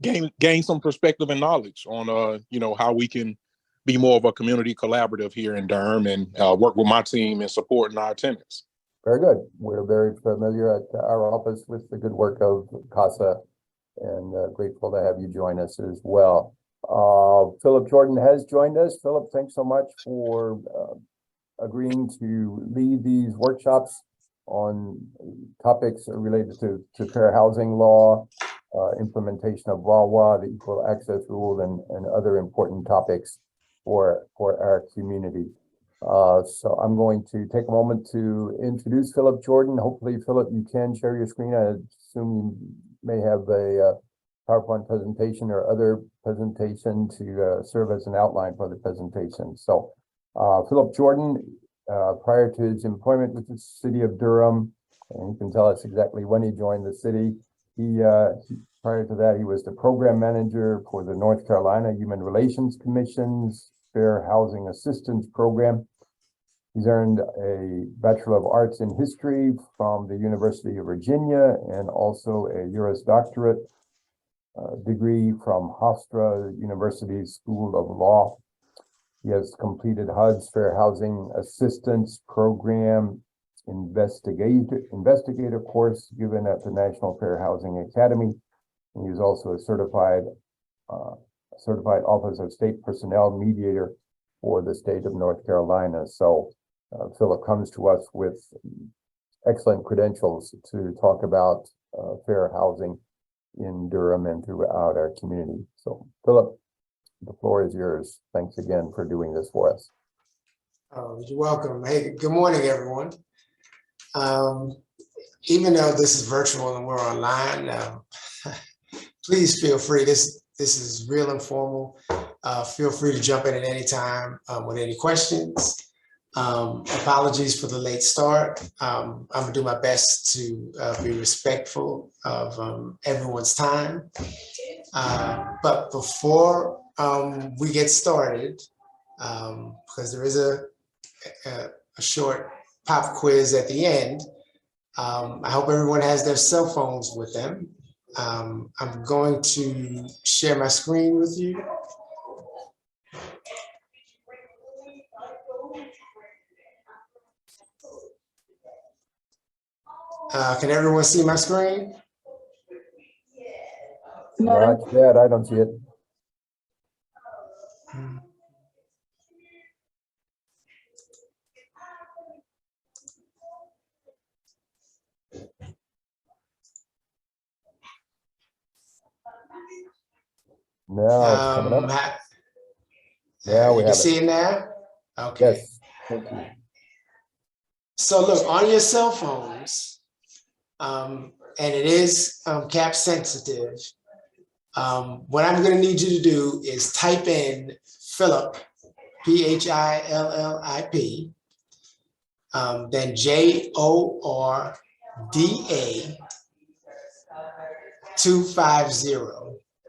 gain some perspective and knowledge on how we can be more of a community collaborative here in Durham and work with my team in supporting our tenants. Very good. We're very familiar at our office with the good work of CASA, and grateful to have you join us as well. Philip Jordan has joined us. Philip, thanks so much for agreeing to lead these workshops on topics related to fair housing law, implementation of VAWA, the Equal Access Rule, and other important topics for our community. So I'm going to take a moment to introduce Philip Jordan. Hopefully, Philip, you can share your screen. I assume you may have a PowerPoint presentation or other presentation to serve as an outline for the presentation. So Philip Jordan, prior to his employment with the city of Durham, and he can tell us exactly when he joined the city. Prior to that, he was the program manager for the North Carolina Human Relations Commission's Fair Housing Assistance Program. He's earned a Bachelor of Arts in History from the University of Virginia and also a Juris Doctorate degree from Hofstra University School of Law. He has completed HUD's Fair Housing Assistance Program investigator course given at the National Fair Housing Academy. And he's also a certified Office of State Personnel Mediator for the state of North Carolina. So Philip comes to us with excellent credentials to talk about fair housing in Durham and throughout our community. So Philip, the floor is yours. Thanks again for doing this for us. Oh, you're welcome. Hey, good morning, everyone. Even though this is virtual and we're online, please feel free. This is real informal. Feel free to jump in at any time with any questions. Apologies for the late start. I'm gonna do my best to be respectful of everyone's time. But before we get started, because there is a short pop quiz at the end, I hope everyone has their cell phones with them. I'm going to share my screen with you. Can everyone see my screen? Not yet, I don't see it. Now it's coming up. Yeah, we you have can see it now? Okay. Yes, thank you. So look, on your cell phones, and it is cap sensitive, what I'm gonna need you to do is type in Philip, P-H-I-L-L-I-P, then J-O-R-D-A 250.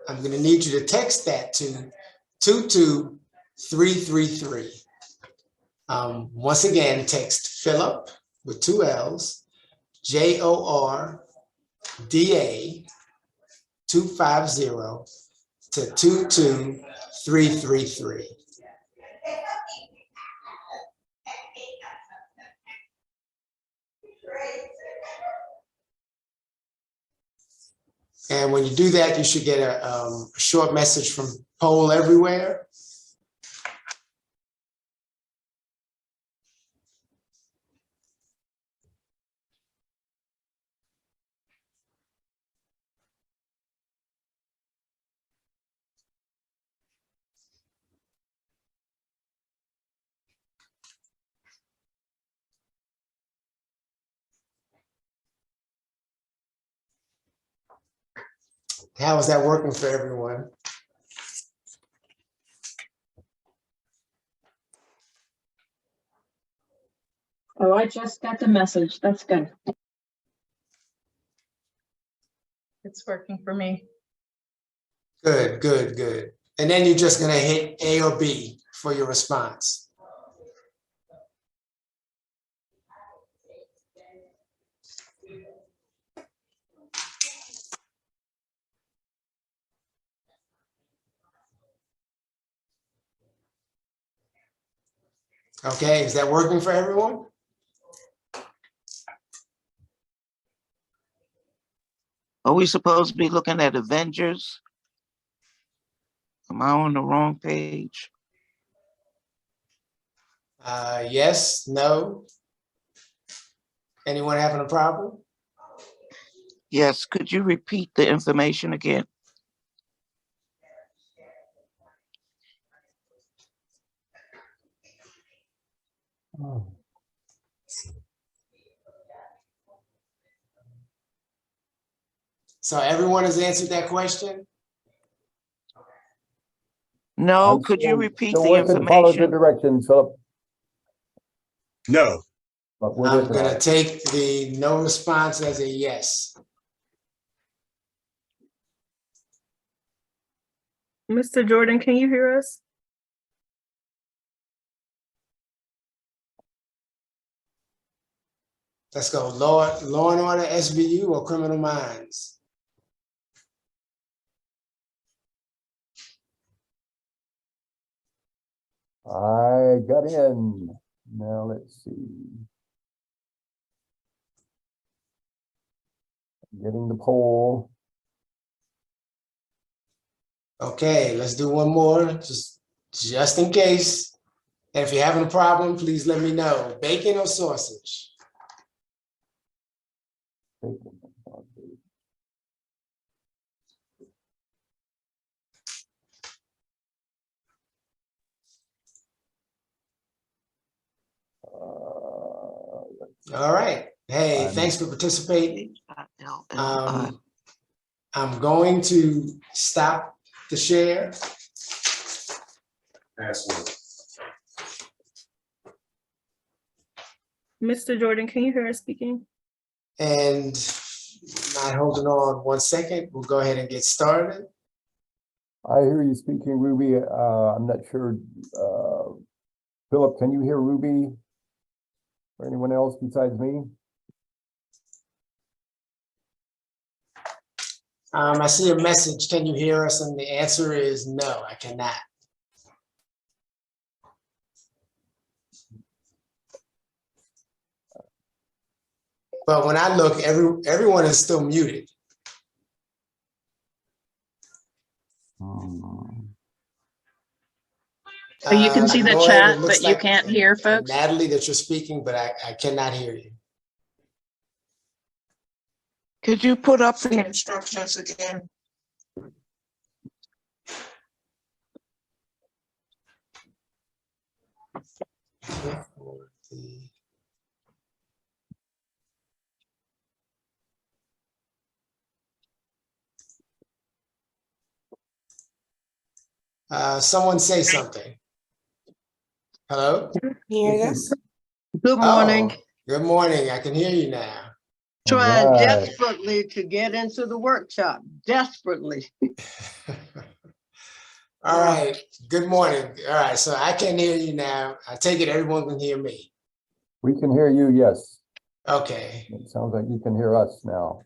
I'm gonna need you to text that to 22333. Once again, text Philip with 2 L's, J-O-R-D-A 250 to 22333. And when you do that, you should get a short message from Poll Everywhere. How is that working for everyone? Oh, I just got the message. That's good. It's working for me. Good, good, good. And then you're just gonna hit A or B for your response. Okay, is that working for everyone? Are we supposed to be looking at Avengers? Am I on the wrong page? Yes, no? Anyone having a problem? Yes, could you repeat the information again? So everyone has answered that question? No, I'm could you still- repeat still the working to follow the information? directions, Philip, No. but we're I'm working on gonna it. take the no response as a yes. Mr. Jordan, can you hear us? Let's go. Law and Order, SVU, or Criminal Minds? I got in. Now let's see. Getting the poll. Okay, let's do one more, just in case. And if you're having a problem, please let me know. Bacon or sausage? All right. Hey, I'm- thanks for participating. HILLI. I'm going to stop the share. Password. Mr. Jordan, can you hear us speaking? And not holding on 1 second, we'll go ahead and get started. I hear you speaking, Ruby. I'm not sure. Philip, can you hear Ruby? Or anyone else besides me? I see a message, can you hear us? And the answer is no, I cannot. But when I look, everyone is still muted. So you can see the Lloyd, chat, it looks but you like- can't hear and folks? Natalie, that you're speaking, but I cannot hear you. Could you put up the instructions again? Someone say something. Hello? Hear us? Good morning. Oh, good morning. I can hear you now. Trying Right. desperately to get into the workshop, desperately. All right. Good morning. All right. So I can hear you now. I take it everyone can hear me. We can hear you, yes. Okay. It sounds like you can hear us now.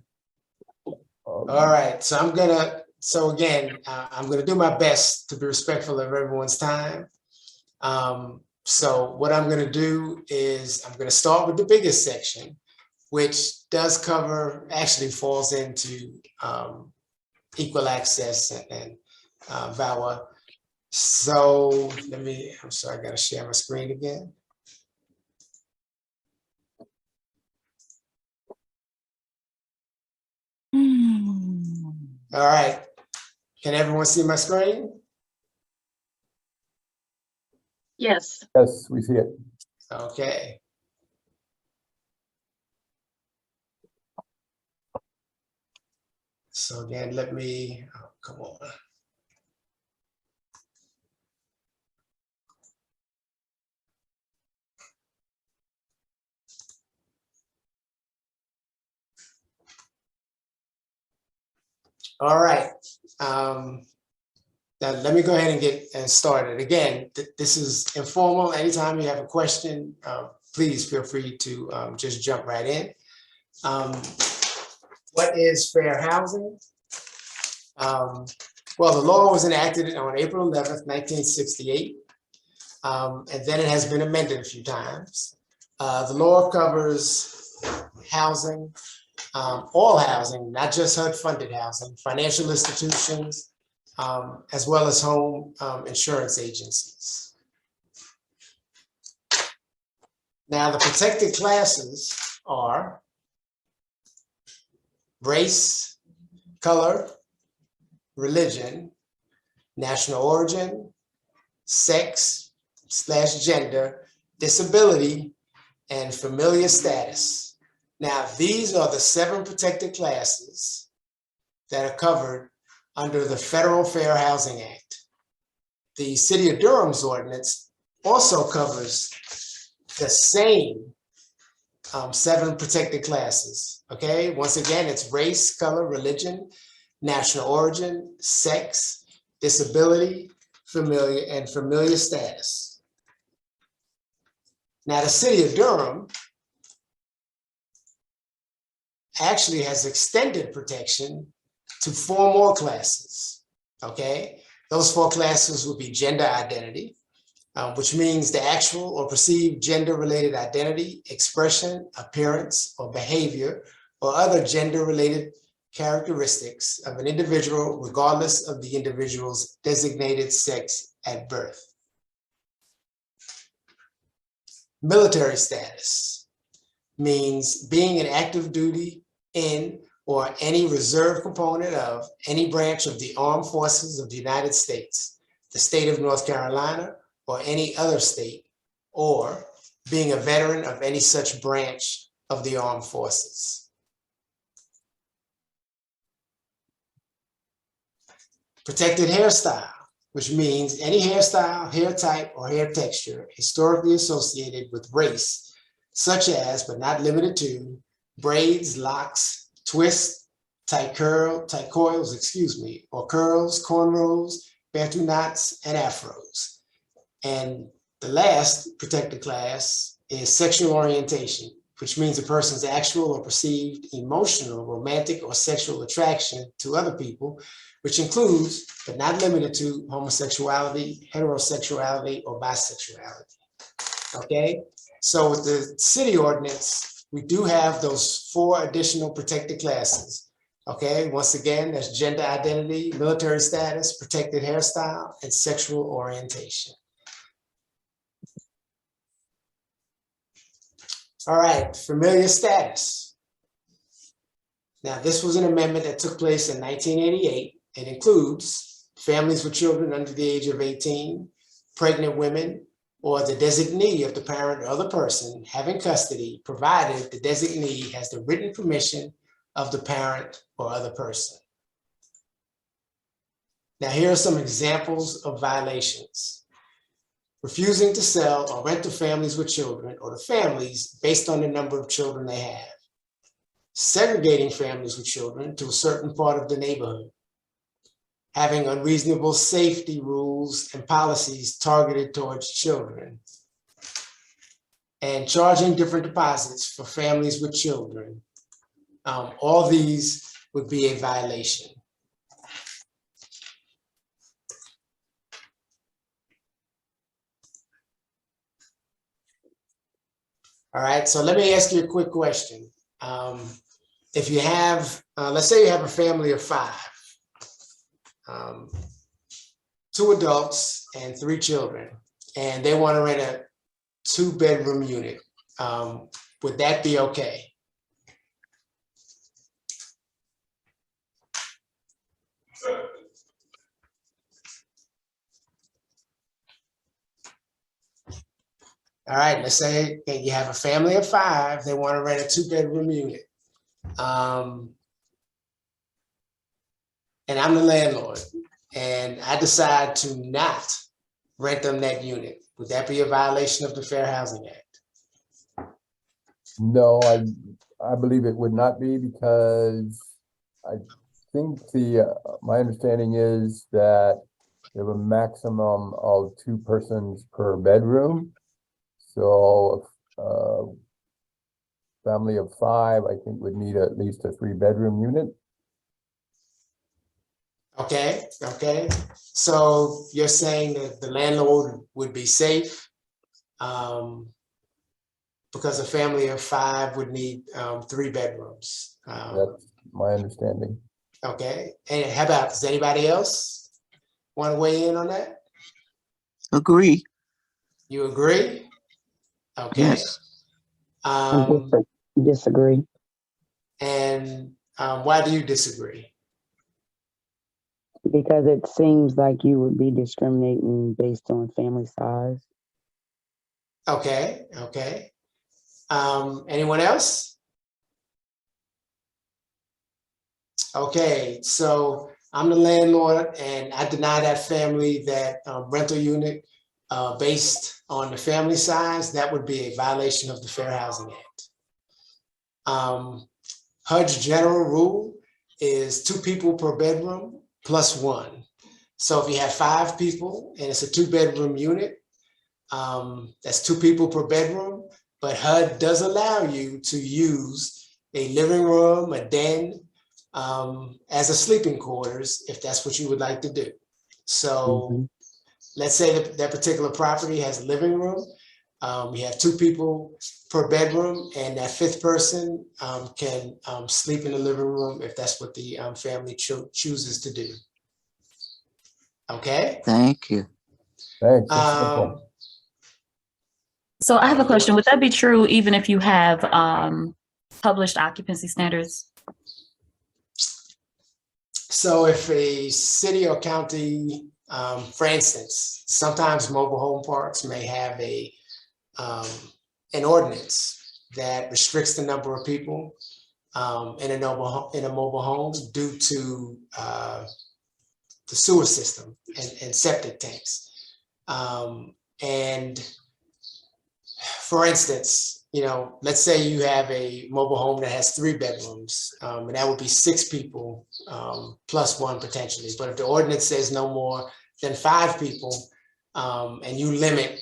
All right. So I'm gonna do my best to be respectful of everyone's time. So what I'm gonna do is I'm gonna start with the biggest section, which does cover, actually falls into equal access and VAWA. So I'm sorry, I gotta share my screen again. All right, can everyone see my screen? Yes. Yes, we see it. Okay. So again, come on. All right. Now let me go ahead and get started. Again, this is informal. Anytime you have a question, please feel free to just jump right in. What is fair housing? Well, the law was enacted on April 11th, 1968. and then it has been amended a few times. The law covers housing, all housing, not just HUD-funded housing, financial institutions, as well as home insurance agencies. Now, the protected classes are race, color, religion, national origin, sex/gender, disability, and familiar status. Now, these are the 7 protected classes that are covered under the Federal Fair Housing Act. The City of Durham's ordinance also covers the same 7 protected classes, okay? Once again, it's race, color, religion, national origin, sex, disability, familiar status. Now, the City of Durham actually has extended protection to 4 more classes, okay? Those 4 classes would be gender identity, which means the actual or perceived gender-related identity, expression, appearance, or behavior, or other gender-related characteristics of an individual, regardless of the individual's designated sex at birth. Military status means being in active duty in or any reserve component of any branch of the armed forces of the United States, the state of North Carolina, or any other state, or being a veteran of any such branch of the armed forces. Protected hairstyle, which means any hairstyle, hair type, or hair texture historically associated with race, such as, but not limited to, braids, locks, twists, tight coils, or curls, cornrows, bantu knots, and afros. And the last protected class is sexual orientation, which means a person's actual or perceived emotional, romantic, or sexual attraction to other people, which includes, but not limited to, homosexuality, heterosexuality, or bisexuality. Okay, so with the city ordinance, we do have those 4 additional protected classes. Okay, once again, that's gender identity, military status, protected hairstyle, and sexual orientation. All right, familiar status. Now, this was an amendment that took place in 1988. It includes families with children under the age of 18, pregnant women, or the designee of the parent or other person having custody, provided the designee has the written permission of the parent or other person. Now, here are some examples of violations. Refusing to sell or rent to families with children or to families based on the number of children they have. Segregating families with children to a certain part of the neighborhood. Having unreasonable safety rules and policies targeted towards children. And charging different deposits for families with children. All these would be a violation. All right, so let me ask you a quick question. If you have, let's say you have a family of 5, 2 adults and 3 children, and they want to rent a 2-bedroom unit, would that be okay? All right, let's say you have a family of 5, they want to rent a 2-bedroom unit. And I'm the landlord, and I decide to not rent them that unit. Would that be a violation of the Fair Housing Act? No, I believe it would not be, because I think my understanding is that you have a maximum of 2 persons per bedroom. So a family of 5, I think, would need at least a 3-bedroom unit. Okay, okay. So you're saying that the landlord would be safe? Because a family of 5 would need 3 bedrooms. That's my understanding. Okay, and how about, does anybody else want to weigh in on that? Agree. You agree? Okay. Yes. Disagree. And why do you disagree? Because it seems like you would be discriminating based on family size. Okay, okay. Anyone else? Okay, so I'm the landlord and I deny that family that rental unit based on the family size. That would be a violation of the Fair Housing Act. HUD's general rule is 2 people per bedroom plus 1. So if you have 5 people and it's a 2-bedroom unit, that's 2 people per bedroom, but HUD does allow you to use a living room, a den, as a sleeping quarters, if that's what you would like to do. So let's say that particular property has a living room. We have 2 people per bedroom, and that 5th person can sleep in the living room if that's what the family chooses to do. Okay? Thank you. Thanks. That's simple. So I have a question. Would that be true even if you have published occupancy standards? So if a city or county, for instance, sometimes mobile home parks may have an ordinance that restricts the number of people in a mobile home due to the sewer system and septic tanks. And for instance, let's say you have a mobile home that has 3 bedrooms, and that would be 6 people plus 1 potentially. But if the ordinance says no more than 5 people, and you limit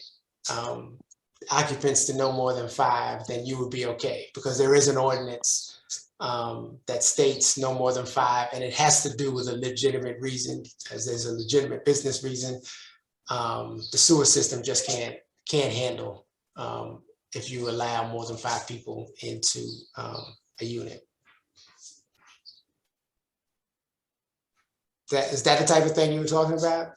occupants to no more than 5, then you would be okay, because there is an ordinance that states no more than 5, and it has to do with a legitimate reason, because there's a legitimate business reason. The sewer system just can't handle if you allow more than 5 people into a unit. Is that the type of thing you were talking about?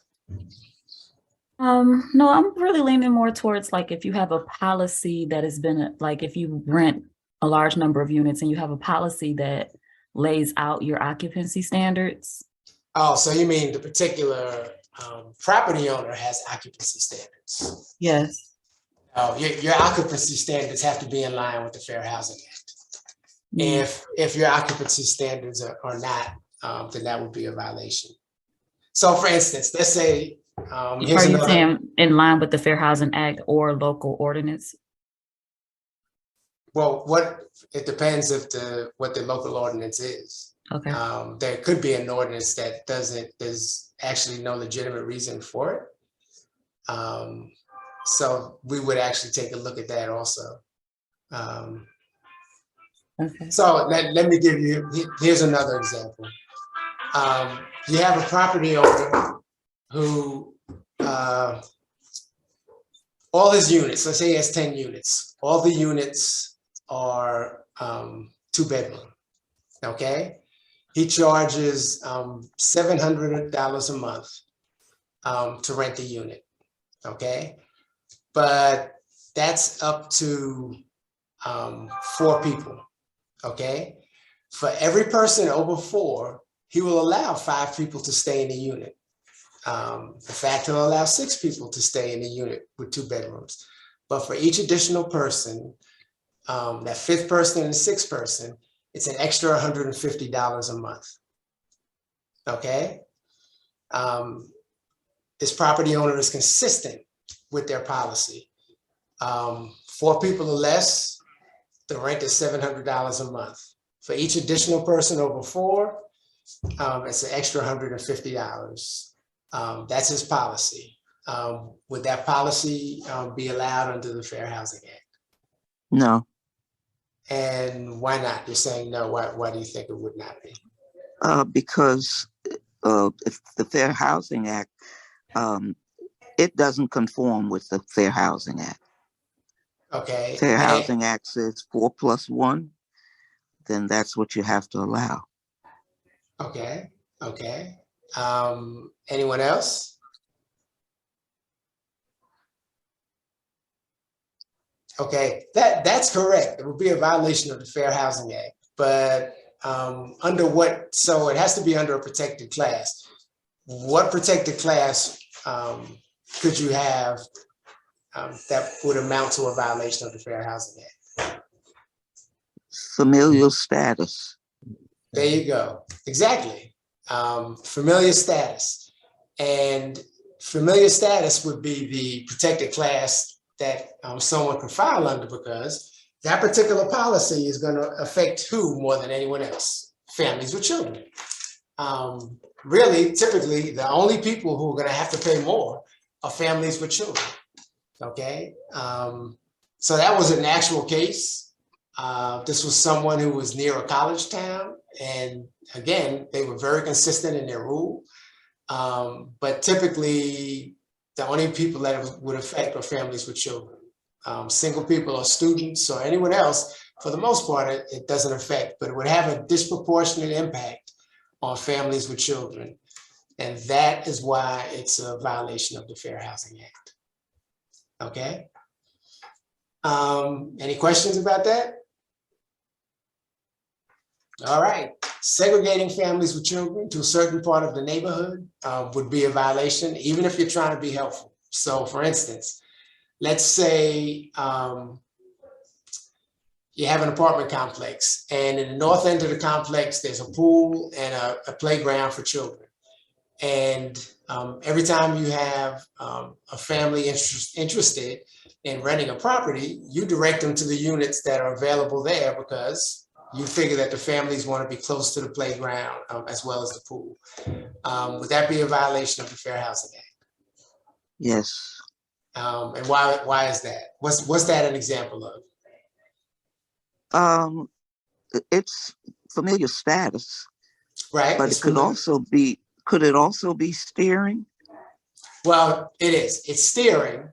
No, I'm really leaning more towards like if you have a policy that has been like if you rent a large number of units and you have a policy that lays out your occupancy standards. Oh, so you mean the particular property owner has occupancy standards? Yes. Oh, your occupancy standards have to be in line with the Fair Housing Act. If your occupancy standards are not, then that would be a violation. So for instance, let's say, Are you saying in line with the Fair Housing Act or local ordinance? Well, it depends what the local ordinance is. Okay. There could be an ordinance that there's actually no legitimate reason for it. So we would actually take a look at that also. Okay. So let me give you, here's another example. You have a property owner who, all his units, let's say he has 10 units, all the units are 2-bedroom, okay? He charges $700 a month to rent the unit, okay? But that's up to 4 people, okay? For every person over 4, he will allow 5 people to stay in the unit. In fact, he'll allow 6 people to stay in the unit with 2 bedrooms. But for each additional person, that 5th person and the 6th person, it's an extra $150 a month, okay? This property owner is consistent with their policy. 4 people or less, the rent is $700 a month. For each additional person over 4, it's an extra $150. That's his policy. Would that policy be allowed under the Fair Housing Act? No. And why not? You're saying no. Why do you think it would not be? Because it's the Fair Housing Act, it doesn't conform with the Fair Housing Act. Okay. Fair and- Housing Act says 4+1, then that's what you have to allow. Okay, okay. Anyone else? Okay, that's correct. It would be a violation of the Fair Housing Act, but under what, so it has to be under a protected class. What protected class could you have that would amount to a violation of the Fair Housing Act? Familial status. There you go. Exactly. Familiar status. And familiar status would be the protected class that someone could file under, because that particular policy is going to affect who more than anyone else? Families with children. Really, typically, the only people who are going to have to pay more are families with children. Okay. So that was an actual case. This was someone who was near a college town. And again, they were very consistent in their rule. But typically, the only people that it would affect are families with children. Single people or students or anyone else, for the most part, it doesn't affect, but it would have a disproportionate impact on families with children. And that is why it's a violation of the Fair Housing Act. Okay. Any questions about that? All right. Segregating families with children to a certain part of the neighborhood would be a violation, even if you're trying to be helpful. So for instance, let's say you have an apartment complex, and in the north end of the complex, there's a pool and a playground for children. And every time you have a family interested in renting a property, you direct them to the units that are available there, because you figure that the families want to be close to the playground as well as the pool. Would that be a violation of the Fair Housing Act? Yes. And why is that? What's that an example of? It's familiar status, Right. but it could also be steering? Well, it is. It's steering,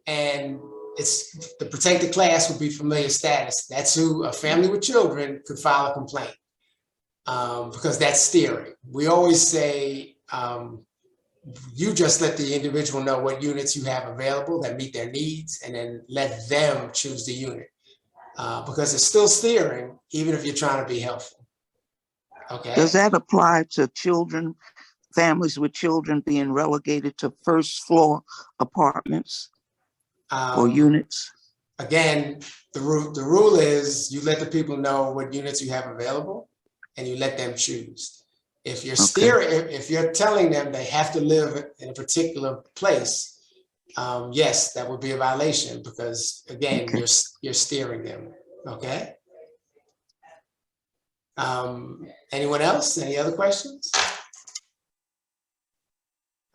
and it's the protected class would be familiar status. That's who a family with children could file a complaint, because that's steering. We always say, you just let the individual know what units you have available that meet their needs, and then let them choose the unit, because it's still steering, even if you're trying to be helpful. Okay. Does that apply to children, families with children being relegated to first floor apartments or units? Again, the rule is you let the people know what units you have available, and you let them choose. If you're if you're telling them they have to live in a particular place, yes, that would be a violation, because again, you're steering them. Okay. Anyone else? Any other questions?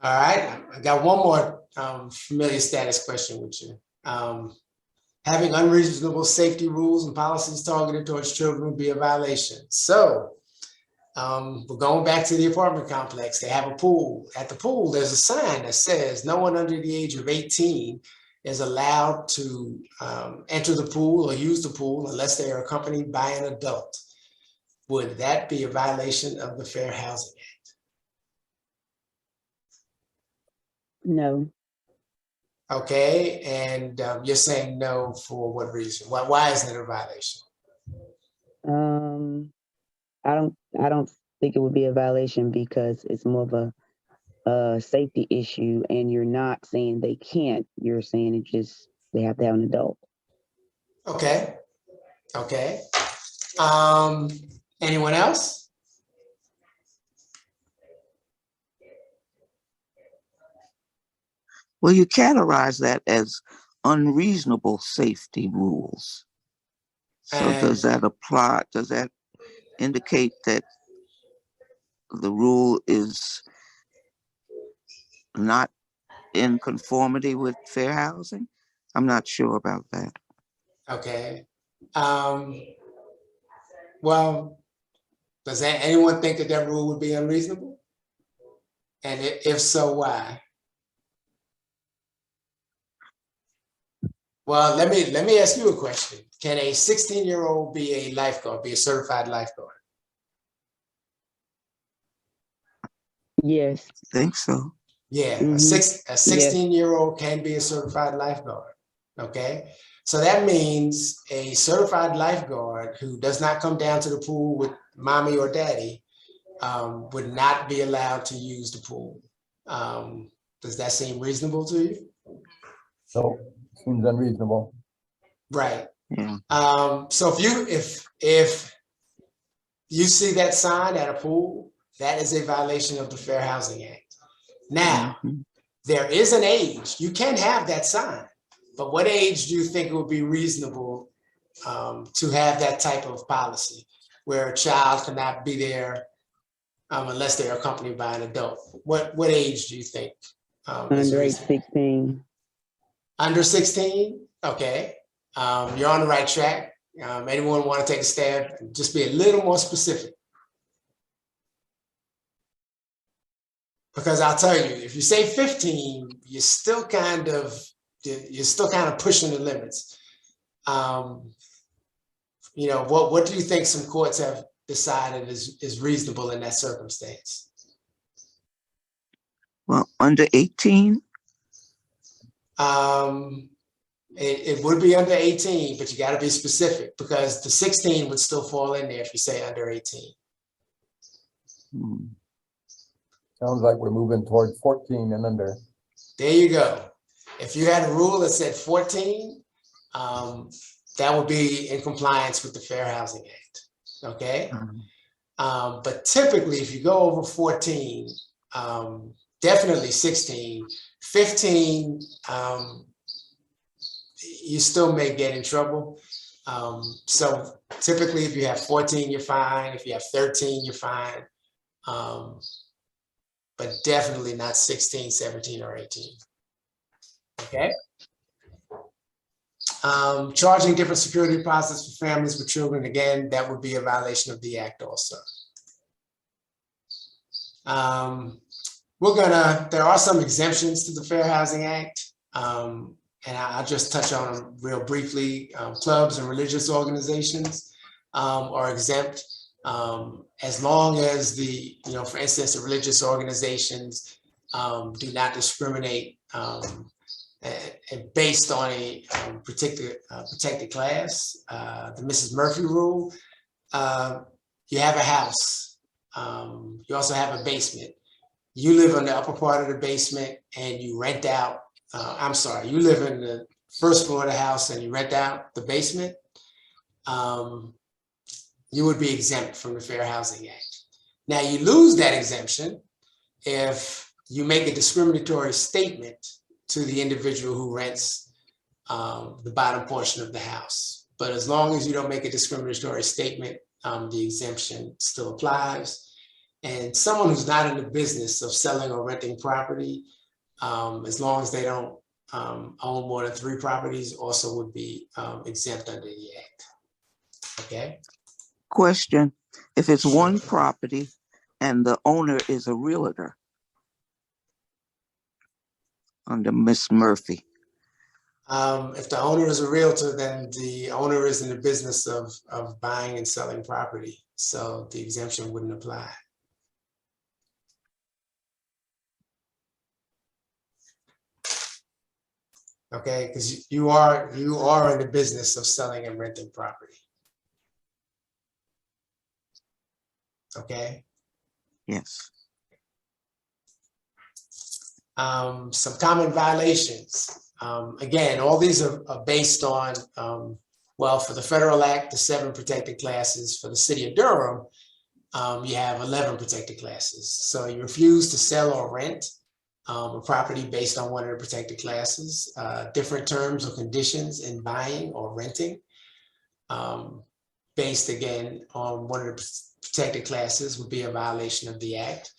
All right, I got one more familiar status question with you. Having unreasonable safety rules and policies targeted towards children would be a violation. So we're going back to the apartment complex. They have a pool. At the pool, there's a sign that says no one under the age of 18 is allowed to enter the pool or use the pool unless they are accompanied by an adult. Would that be a violation of the Fair Housing Act? No. Okay, and you're saying no for what reason? Why isn't it a violation? I don't think it would be a violation, because it's more of a safety issue, and you're not saying they can't. You're saying they have to have an adult. Okay. Okay. Anyone else? Well, you categorize that as unreasonable safety rules. So does that apply? Does that indicate that the rule is not in conformity with fair housing? I'm not sure about that. Okay. Well, does anyone think that rule would be unreasonable? And if so, why? Well, let me ask you a question. Can a 16-year-old be a lifeguard, be a certified lifeguard? Yes. Think so. Yeah, Mhm. a 16-year-old can be a certified lifeguard. Okay, so that means a certified lifeguard who does not come down to the pool with mommy or daddy would not be allowed to use the pool. Does that seem reasonable to you? So, seems unreasonable. Right. Yeah. So if you see that sign at a pool, that is a violation of the Fair Housing Act. Now, there is an age, you can have that sign, but what age do you think it would be reasonable to have that type of policy where a child cannot be there unless they're accompanied by an adult? What age do you think? Is Under age reasonable? 16. Under 16? Okay. You're on the right track. Anyone want to take a stab? Just be a little more specific. Because I'll tell you, if you say 15, you're still kind of pushing the limits. You know, what do you think some courts have decided is reasonable in that circumstance? Well, under 18? It would be under 18, but you got to be specific because the 16 would still fall in there if you say under 18. Sounds like we're moving towards 14 and under. There you go. If you had a rule that said 14, that would be in compliance with the Fair Housing Act. Okay. But typically, if you go over 14, definitely 16, 15, you still may get in trouble. So typically, if you have 14, you're fine. If you have 13, you're fine. But definitely not 16, 17, or 18. Okay. Charging different security deposits for families with children, again, that would be a violation of the act also. There are some exemptions to the Fair Housing Act, and I'll just touch on them real briefly. Clubs and religious organizations are exempt as long as for instance, the religious organizations do not discriminate based on a protected class. The Mrs. Murphy rule, you have a house. You also have a basement. You live in the upper part of the basement and you rent out, you live in the first floor of the house and you rent out the basement. You would be exempt from the Fair Housing Act. Now you lose that exemption if you make a discriminatory statement to the individual who rents the bottom portion of the house. But as long as you don't make a discriminatory statement, the exemption still applies. And someone who's not in the business of selling or renting property, as long as they don't own more than 3 properties, also would be exempt under the act. Okay. Question, if it's one property and the owner is a realtor under Miss Murphy? If the owner is a realtor, then the owner is in the business of buying and selling property. So the exemption wouldn't apply. Okay, because you are in the business of selling and renting property. Okay. Yes. Some common violations. Again, all these are based on, for the Federal Act, the 7 protected classes. For the City of Durham, you have 11 protected classes. So you refuse to sell or rent a property based on one of the protected classes. Different terms or conditions in buying or renting, based again on one of the protected classes, would be a violation of the act.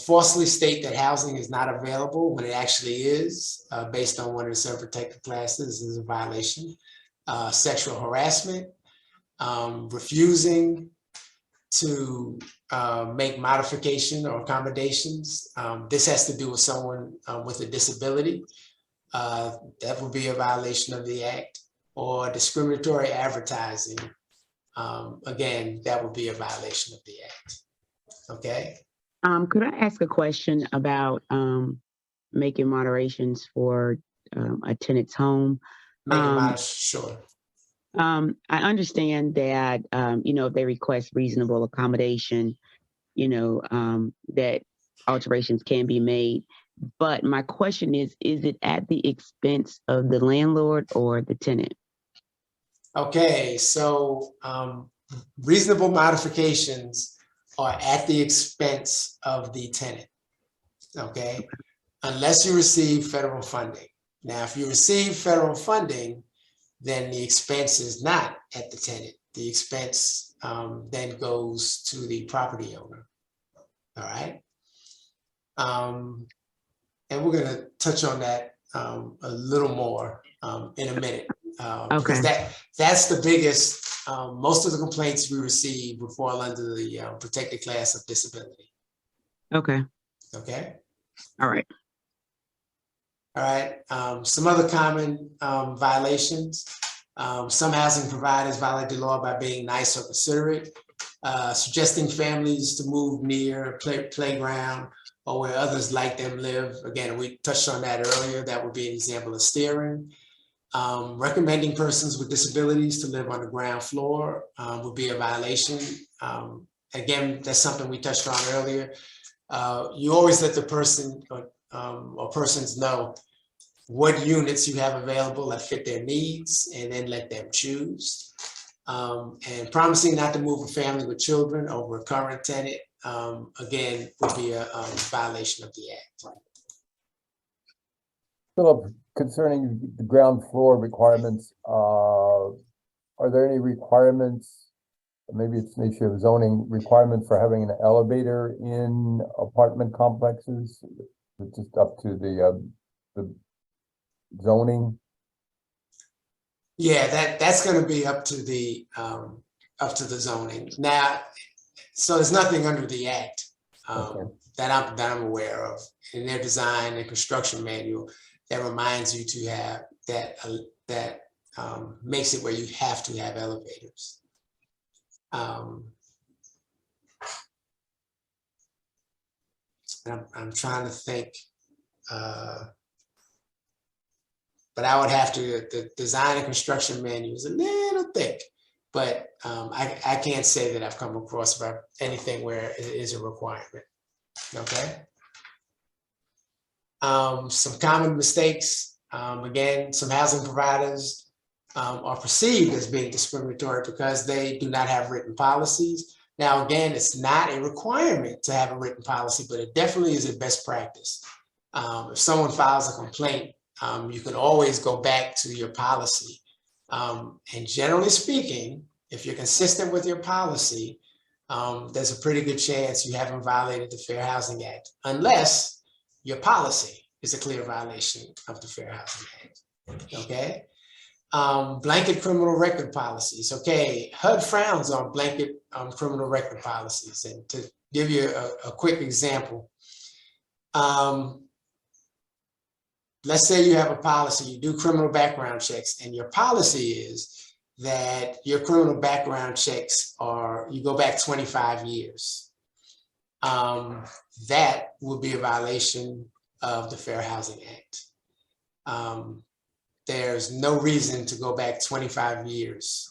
Falsely state that housing is not available when it actually is, based on one of the 7 protected classes, is a violation. Sexual harassment, refusing to make modification or accommodations. This has to do with someone with a disability. That would be a violation of the act, or discriminatory advertising. Again, that would be a violation of the act. Okay. Could I ask a question about making moderations for a tenant's home? Sure. I understand that, if they request reasonable accommodation, that alterations can be made. But my question is it at the expense of the landlord or the tenant? Okay, so reasonable modifications are at the expense of the tenant, okay? Unless you receive federal funding. Now, if you receive federal funding, then the expense is not at the tenant. The expense then goes to the property owner, all right? And we're gonna touch on that a little more in a minute. Because that's the biggest, most of the complaints we receive would fall under the protected class of disability. Okay. Okay. All right. All right. Some other common violations. Some housing providers violate the law by being nice or considerate, suggesting families to move near a playground or where others like them live. Again, we touched on that earlier. That would be an example of steering. Recommending persons with disabilities to live on the ground floor would be a violation. Again, that's something we touched on earlier. You always let the person or persons know what units you have available that fit their needs, and then let them choose. And promising not to move a family with children over a current tenant, again, would be a violation of the act. Philip, concerning the ground floor requirements, are there any requirements, maybe it's an issue of zoning, requirement for having an elevator in apartment complexes? It's just up to the zoning? Yeah, that's going to be up to the zoning. Now, so there's nothing under the act that I'm aware of in their design and construction manual that reminds you to have that makes it where you have to have elevators. I'm trying to think, but I would have to, the design and construction manual is a little thick, but I can't say that I've come across anything where it is a requirement, okay? Some common mistakes, again, some housing providers are perceived as being discriminatory because they do not have written policies. Now, again, it's not a requirement to have a written policy, but it definitely is a best practice. If someone files a complaint, you can always go back to your policy. And generally speaking, if you're consistent with your policy, there's a pretty good chance you haven't violated the Fair Housing Act, unless your policy is a clear violation of the Fair Housing Act, okay? Blanket criminal record policies. Okay, HUD frowns on blanket criminal record policies. And to give you a quick example, let's say you have a policy, you do criminal background checks, and your policy is that your criminal background checks are, you go back 25 years. That would be a violation of the Fair Housing Act. There's no reason to go back 25 years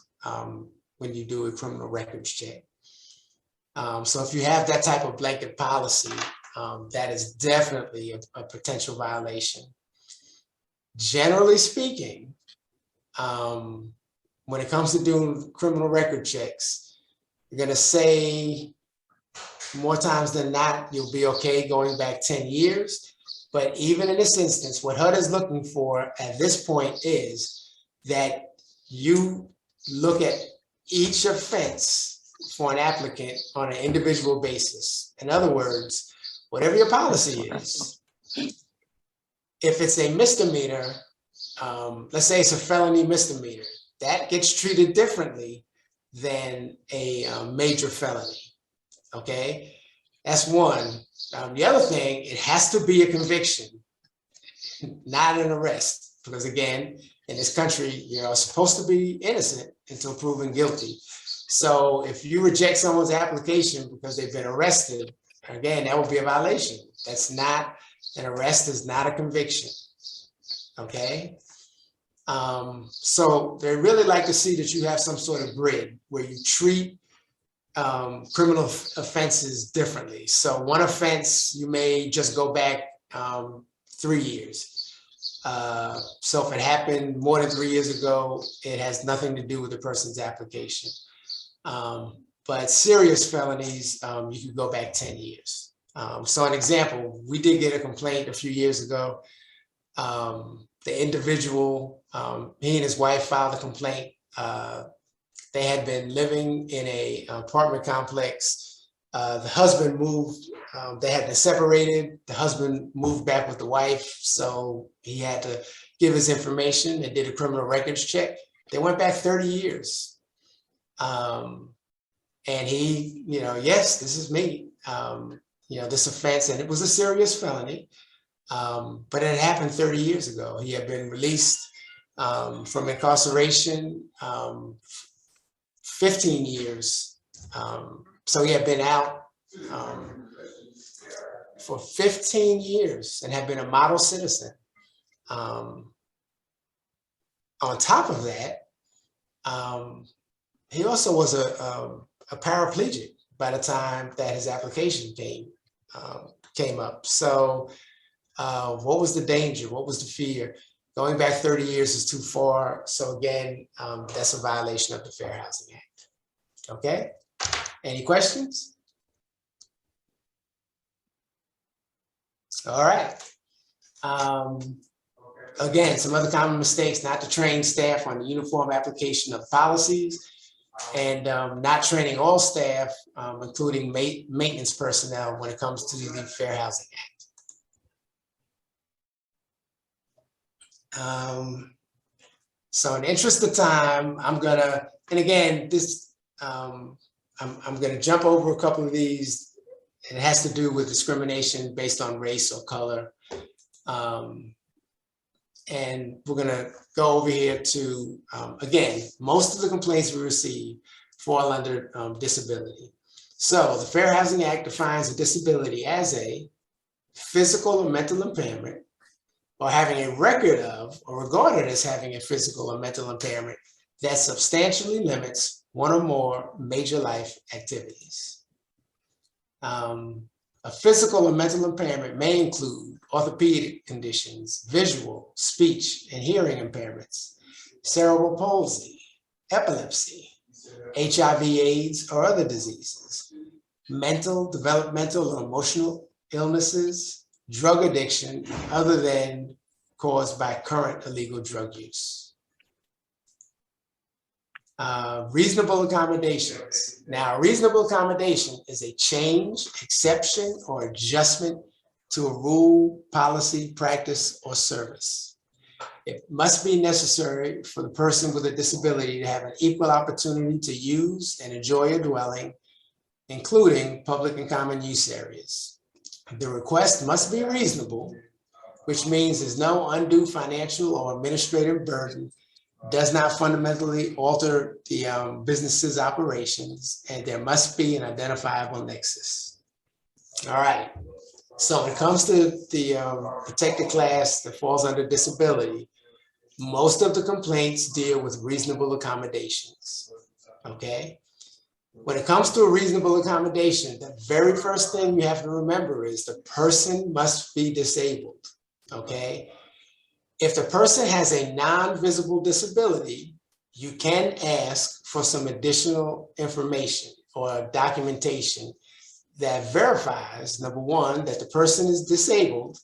when you do a criminal records check. So if you have that type of blanket policy, that is definitely a potential violation. Generally speaking, when it comes to doing criminal record checks, you're gonna say more times than not, you'll be okay going back 10 years. But even in this instance, what HUD is looking for at this point is that you look at each offense for an applicant on an individual basis. In other words, whatever your policy is, if it's a misdemeanor, let's say it's a felony misdemeanor, that gets treated differently than a major felony. okay? That's one. The other thing, it has to be a conviction, not an arrest, because again, in this country, you're supposed to be innocent until proven guilty. So if you reject someone's application because they've been arrested, again, that would be a violation. That's not, an arrest is not a conviction, okay? So they really like to see that you have some sort of grid where you treat criminal offenses differently. So one offense, you may just go back 3 years. So if it happened more than 3 years ago, it has nothing to do with the person's application. But serious felonies, you could go back 10 years. So an example, we did get a complaint a few years ago. The individual, he and his wife filed a complaint. They had been living in an apartment complex. The husband moved, they had been separated. The husband moved back with the wife. So he had to give his information. They did a criminal records check. They went back 30 years. And he, yes, this is me. This offense, and it was a serious felony. But it happened 30 years ago. He had been released from incarceration 15 years. So he had been out for 15 years and had been a model citizen. On top of that, he also was a paraplegic by the time that his application came up. So what was the danger? What was the fear? Going back 30 years is too far. So again, that's a violation of the Fair Housing Act. Okay, any questions? All right. Again, some other common mistakes: not to train staff on the uniform application of policies, and not training all staff, including maintenance personnel, when it comes to the Fair Housing Act. So in the interest of time, I'm gonna, and again, this, I'm gonna jump over a couple of these. It has to do with discrimination based on race or color. And we're gonna go over here to, again, most of the complaints we receive fall under disability. So the Fair Housing Act defines a disability as a physical or mental impairment, or having a record of, or regarded as having a physical or mental impairment that substantially limits one or more major life activities. A physical or mental impairment may include orthopedic conditions, visual, speech, and hearing impairments, cerebral palsy, epilepsy, HIV/AIDS, or other diseases, mental, developmental, or emotional illnesses, drug addiction other than caused by current illegal drug use. Reasonable accommodations. Now, a reasonable accommodation is a change, exception, or adjustment to a rule, policy, practice, or service. It must be necessary for the person with a disability to have an equal opportunity to use and enjoy a dwelling, including public and common use areas. The request must be reasonable, which means there's no undue financial or administrative burden, does not fundamentally alter the business's operations, and there must be an identifiable nexus. All right, so when it comes to the protected class that falls under disability, most of the complaints deal with reasonable accommodations, okay? When it comes to a reasonable accommodation, the very first thing you have to remember is the person must be disabled, okay? If the person has a non-visible disability, you can ask for some additional information or documentation that verifies, number one, that the person is disabled,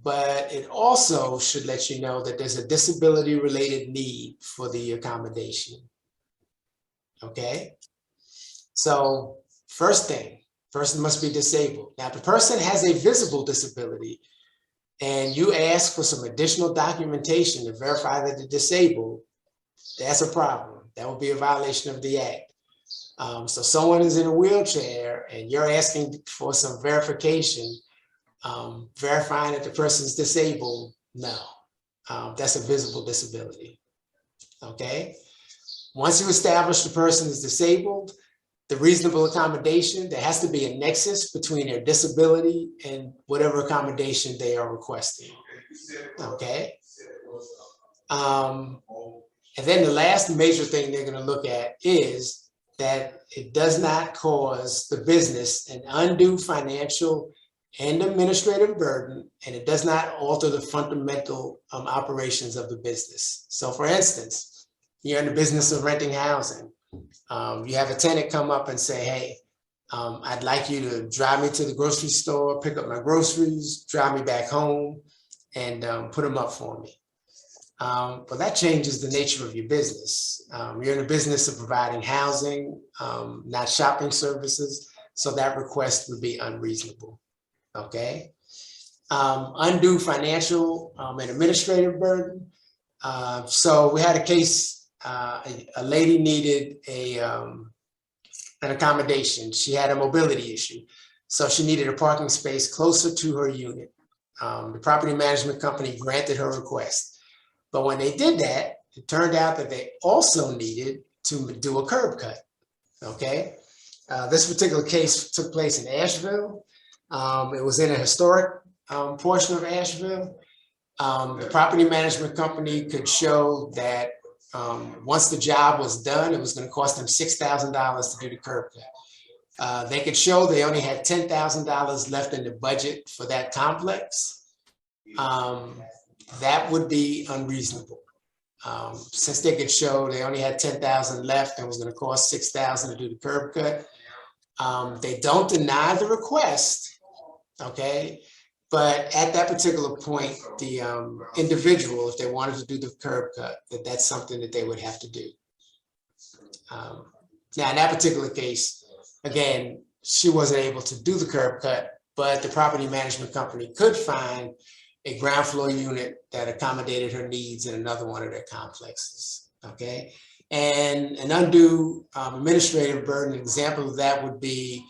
but it also should let you know that there's a disability-related need for the accommodation, okay? So first thing, person must be disabled. Now, if the person has a visible disability, and you ask for some additional documentation to verify that they're disabled, that's a problem. That would be a violation of the act. So someone is in a wheelchair and you're asking for some verification, verifying that the person is disabled, no. That's a visible disability, okay? Once you establish the person is disabled, the reasonable accommodation, there has to be a nexus between their disability and whatever accommodation they are requesting, okay? And then the last major thing they're gonna look at is that it does not cause the business an undue financial and administrative burden, and it does not alter the fundamental operations of the business. So for instance, you're in the business of renting housing. You have a tenant come up and say, hey, I'd like you to drive me to the grocery store, pick up my groceries, drive me back home, and put them up for me. Well, that changes the nature of your business. You're in the business of providing housing, not shopping services, so that request would be unreasonable, okay? Undue financial and administrative burden. So we had a case, a lady needed an accommodation. She had a mobility issue. So she needed a parking space closer to her unit. The property management company granted her request. But when they did that, it turned out that they also needed to do a curb cut, okay? This particular case took place in Asheville. It was in a historic portion of Asheville. The property management company could show that once the job was done, it was going to cost them $6,000 to do the curb cut. They could show they only had $10,000 left in the budget for that complex. That would be unreasonable. Since they could show they only had $10,000 left and was going to cost $6,000 to do the curb cut. They don't deny the request, okay? But at that particular point, the individual, if they wanted to do the curb cut, that's something that they would have to do. Now, in that particular case, again, she wasn't able to do the curb cut, but the property management company could find a ground floor unit that accommodated her needs in another one of their complexes, okay? And an undue administrative burden, an example of that would be,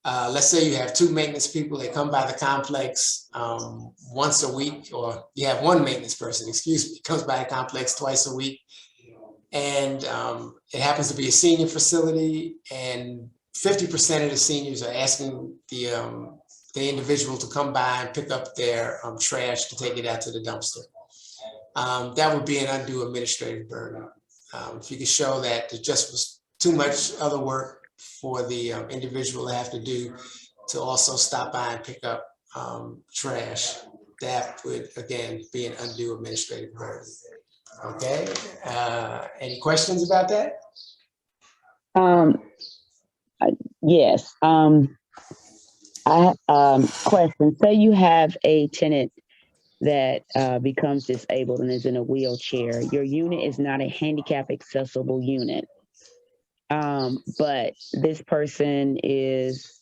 let's say you have two maintenance people, they come by the complex once a week, or you have one maintenance person, excuse me, comes by the complex twice a week. And it happens to be a senior facility, and 50% of the seniors are asking the individual to come by and pick up their trash to take it out to the dumpster. That would be an undue administrative burden. If you could show that there just was too much other work for the individual to have to do to also stop by and pick up trash, that would, again, be an undue administrative burden. Okay, any questions about that? Yes. Question. Say you have a tenant that becomes disabled and is in a wheelchair. Your unit is not a handicap accessible unit. But this person is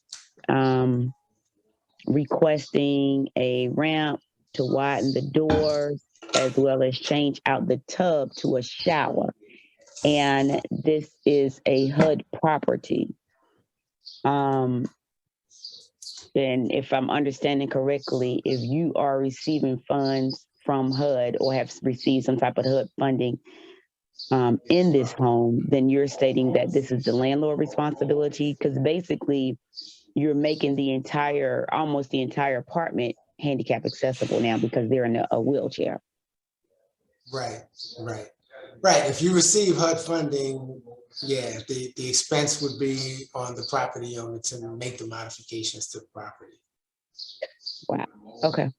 requesting a ramp to widen the doors, as well as change out the tub to a shower. And this is a HUD property. Then if I'm understanding correctly, if you are receiving funds from HUD or have received some type of HUD funding in this home, then you're stating that this is the landlord responsibility, because basically you're making the entire, almost the entire apartment handicap accessible now because they're in a wheelchair. Right. If you receive HUD funding, yeah, the expense would be on the property owner to make the modifications to the property. Wow. Okay.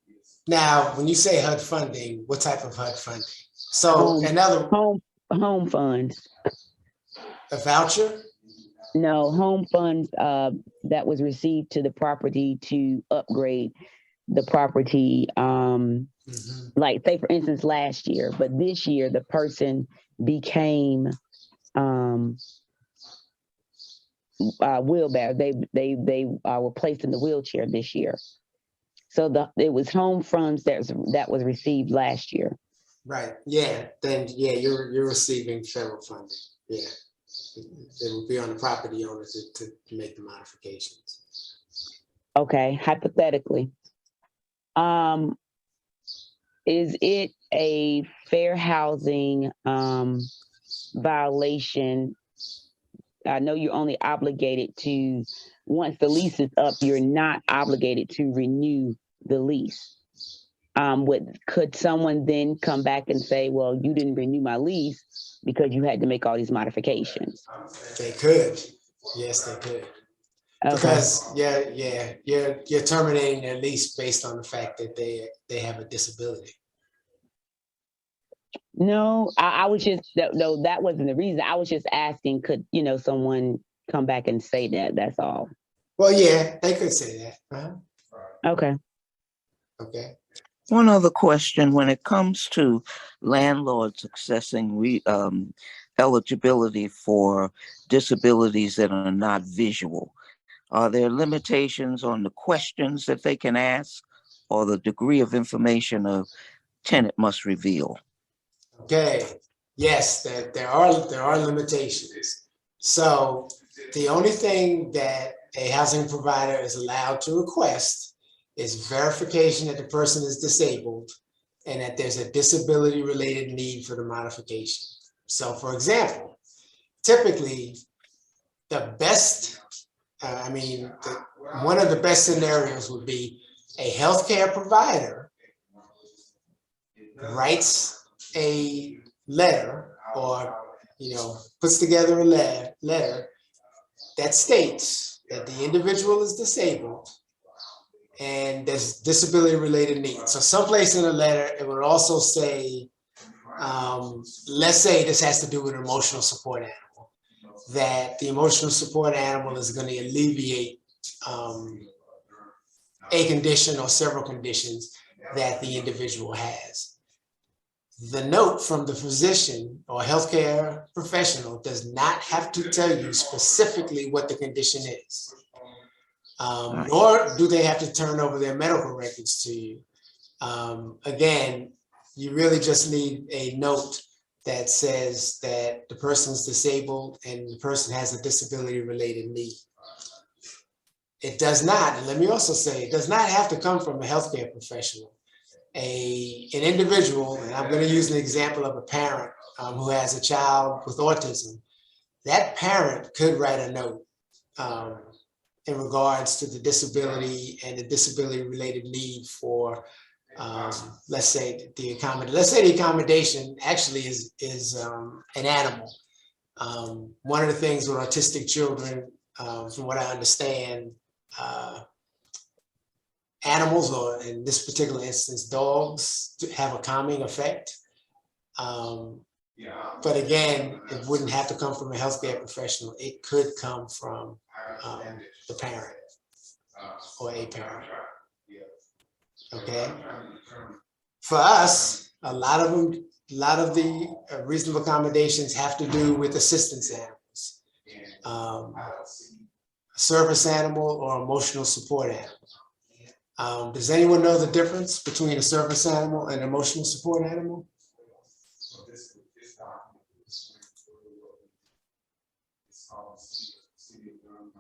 Now, when you say HUD funding, what type of HUD funding? So another home funds. A voucher? No, home funds that was received to the property to upgrade the property. Like, say for instance, last year, but this year the person became wheelbarrow. They were placed in the wheelchair this year. So it was home funds that was received last year. Right. Yeah. Then yeah, you're receiving federal funding. Yeah. It would be on the property owner to make the modifications. Okay, hypothetically. Is it a fair housing violation? I know you're only obligated to, once the lease is up, you're not obligated to renew the lease. Could someone then come back and say, well, you didn't renew my lease because you had to make all these modifications? They could. Yes, they could. Okay. Because you're terminating their lease based on the fact that they have a disability. No, I was just, no, that wasn't the reason. I was just asking, could, someone come back and say that? That's all. Well, yeah, they could say that. Uh-huh. Okay. Okay. One other question, when it comes to landlords accessing eligibility for disabilities that are not visual, are there limitations on the questions that they can ask or the degree of information a tenant must reveal? Okay. Yes, there are limitations. So the only thing that a housing provider is allowed to request is verification that the person is disabled and that there's a disability related need for the modification. So for example, typically the best, one of the best scenarios would be a healthcare provider writes a letter or, puts together a letter that states that the individual is disabled and there's disability related needs. So someplace in the letter, it would also say, let's say this has to do with an emotional support animal, that the emotional support animal is going to alleviate a condition or several conditions that the individual has. The note from the physician or healthcare professional does not have to tell you specifically what the condition is. Nor do they have to turn over their medical records to you. Again, you really just need a note that says that the person's disabled and the person has a disability related need. It does not, and let me also say, it does not have to come from a healthcare professional. An individual, and I'm going to use an example of a parent who has a child with autism. That parent could write a note in regards to the disability and the disability related need for, let's say the accommodation actually is an animal. One of the things with autistic children, from what I understand, animals, or in this particular instance, dogs, have a calming effect. But again, it wouldn't have to come from a healthcare professional. It could come from the parent or a parent. Okay. For us, a lot of the reasonable accommodations have to do with assistance animals, a service animal or emotional support animal. Does anyone know the difference between a service animal and an emotional support animal?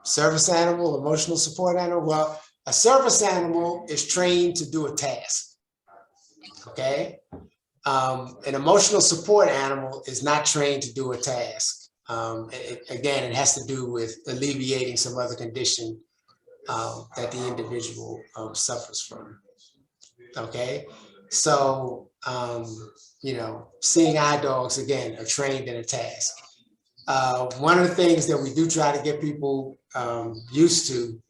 Service animal, emotional support animal. Well, a service animal is trained to do a task. Okay. An emotional support animal is not trained to do a task. Again, it has to do with alleviating some other condition that the individual suffers from. Okay, so seeing eye dogs, again, are trained in a task. One of the things that we do try to get people used to,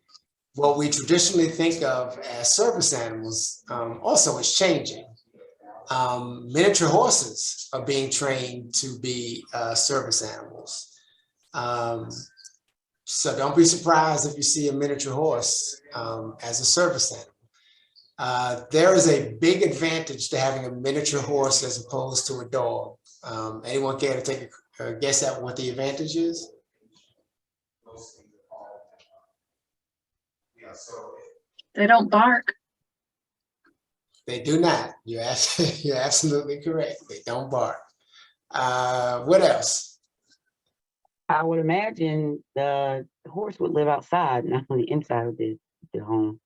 what we traditionally think of as service animals, also is changing. Miniature horses are being trained to be service animals. So don't be surprised if you see a miniature horse as a service animal. There is a big advantage to having a miniature horse as opposed to a dog. Anyone care to take a guess at what the advantage is? They don't bark. They do not. You're absolutely correct. They don't bark. What else? I would imagine the horse would live outside, not on the inside of the home.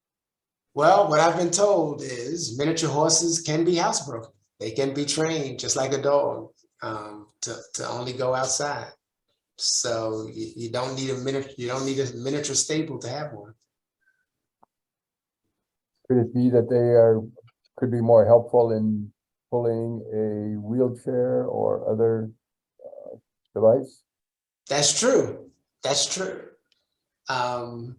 Well, what I've been told is miniature horses can be housebroken. They can be trained just like a dog to only go outside. So you don't need a miniature stable to have one. Could it be that they could be more helpful in pulling a wheelchair or other device? That's true. That's true. The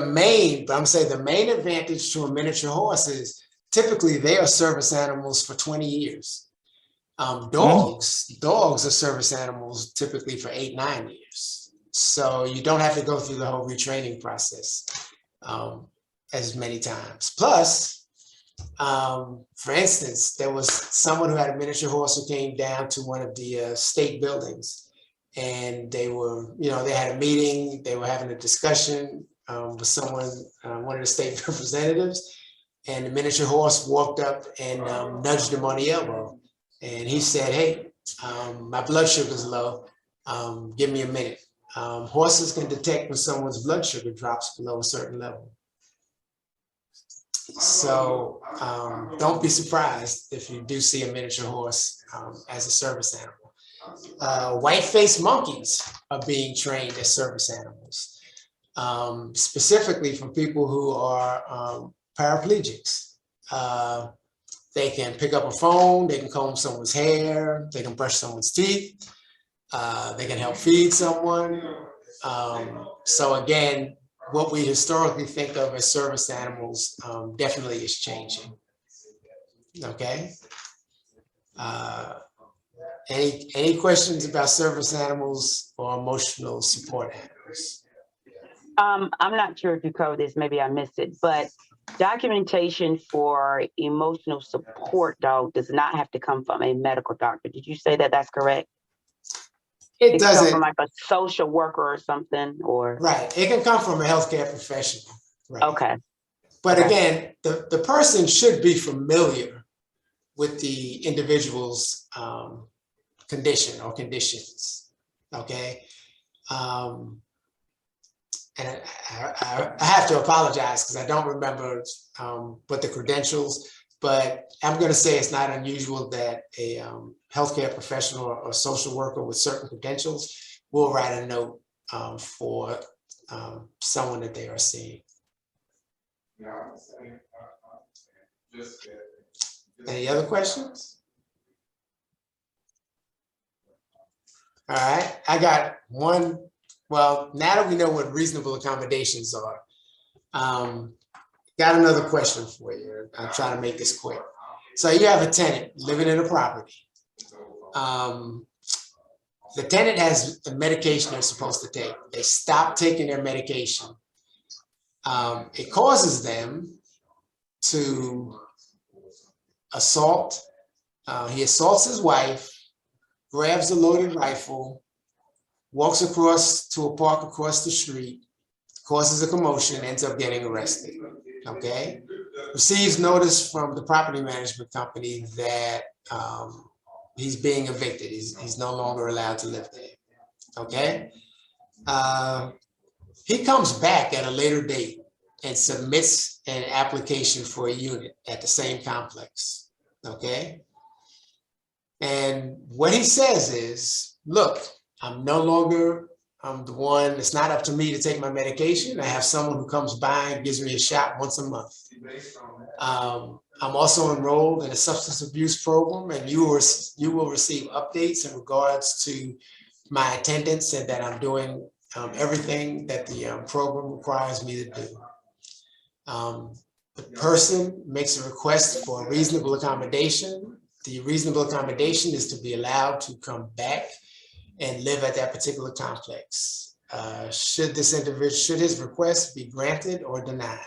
main advantage to a miniature horse is typically they are service animals for 20 years. Dogs are service animals typically for 8-9 years. So you don't have to go through the whole retraining process as many times. Plus, for instance, there was someone who had a miniature horse who came down to one of the state buildings. And they were, they had a meeting, they were having a discussion with someone, one of the state representatives, and the miniature horse walked up and nudged him on the elbow. And he said, hey, my blood sugar's low, give me a minute. Horses can detect when someone's blood sugar drops below a certain level. So don't be surprised if you do see a miniature horse as a service animal. White-faced monkeys are being trained as service animals, specifically for people who are paraplegics. They can pick up a phone, they can comb someone's hair, they can brush someone's teeth, they can help feed someone. So again, what we historically think of as service animals definitely is changing. Okay. Any questions about service animals or emotional support animals? I'm not sure if you covered this, maybe I missed it, but documentation for emotional support dog does not have to come from a medical doctor. Did you say that that's correct? It can doesn't. come from like a social worker or something, or Right. It can come from a healthcare professional. Right. okay. But Okay. again, the person should be familiar with the individual's condition or conditions. Okay. And I have to apologize because I don't remember what the credentials, but I'm going to say it's not unusual that a healthcare professional or social worker with certain credentials will write a note for someone that they are seeing. Any other questions? All right, I got one. Well, now that we know what reasonable accommodations are, got another question for you. I'll try to make this quick. So you have a tenant living in a property. The tenant has the medication they're supposed to take. They stop taking their medication. It causes them to assault. He assaults his wife, grabs a loaded rifle, walks across to a park across the street, causes a commotion, ends up getting arrested. Okay? Receives notice from the property management company that he's being evicted. He's no longer allowed to live there. Okay? He comes back at a later date and submits an application for a unit at the same complex. Okay? And what he says is, look, I'm no longer the one, it's not up to me to take my medication. I have someone who comes by and gives me a shot once a month. I'm also enrolled in a substance abuse program, and you will receive updates in regards to my attendance and that I'm doing everything that the program requires me to do. The person makes a request for a reasonable accommodation. The reasonable accommodation is to be allowed to come back and live at that particular complex. Should his request be granted or denied?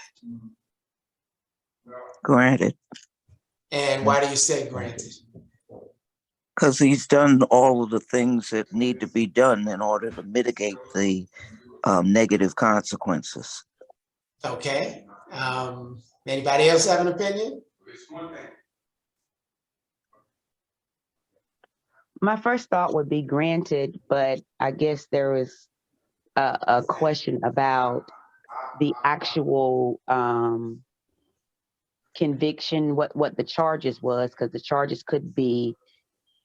Granted. And why do you say granted? Because he's done all of the things that need to be done in order to mitigate the negative consequences. Okay. Anybody else have an opinion? My first thought would be granted, but I guess there is a question about the actual conviction, what the charges was, because the charges could be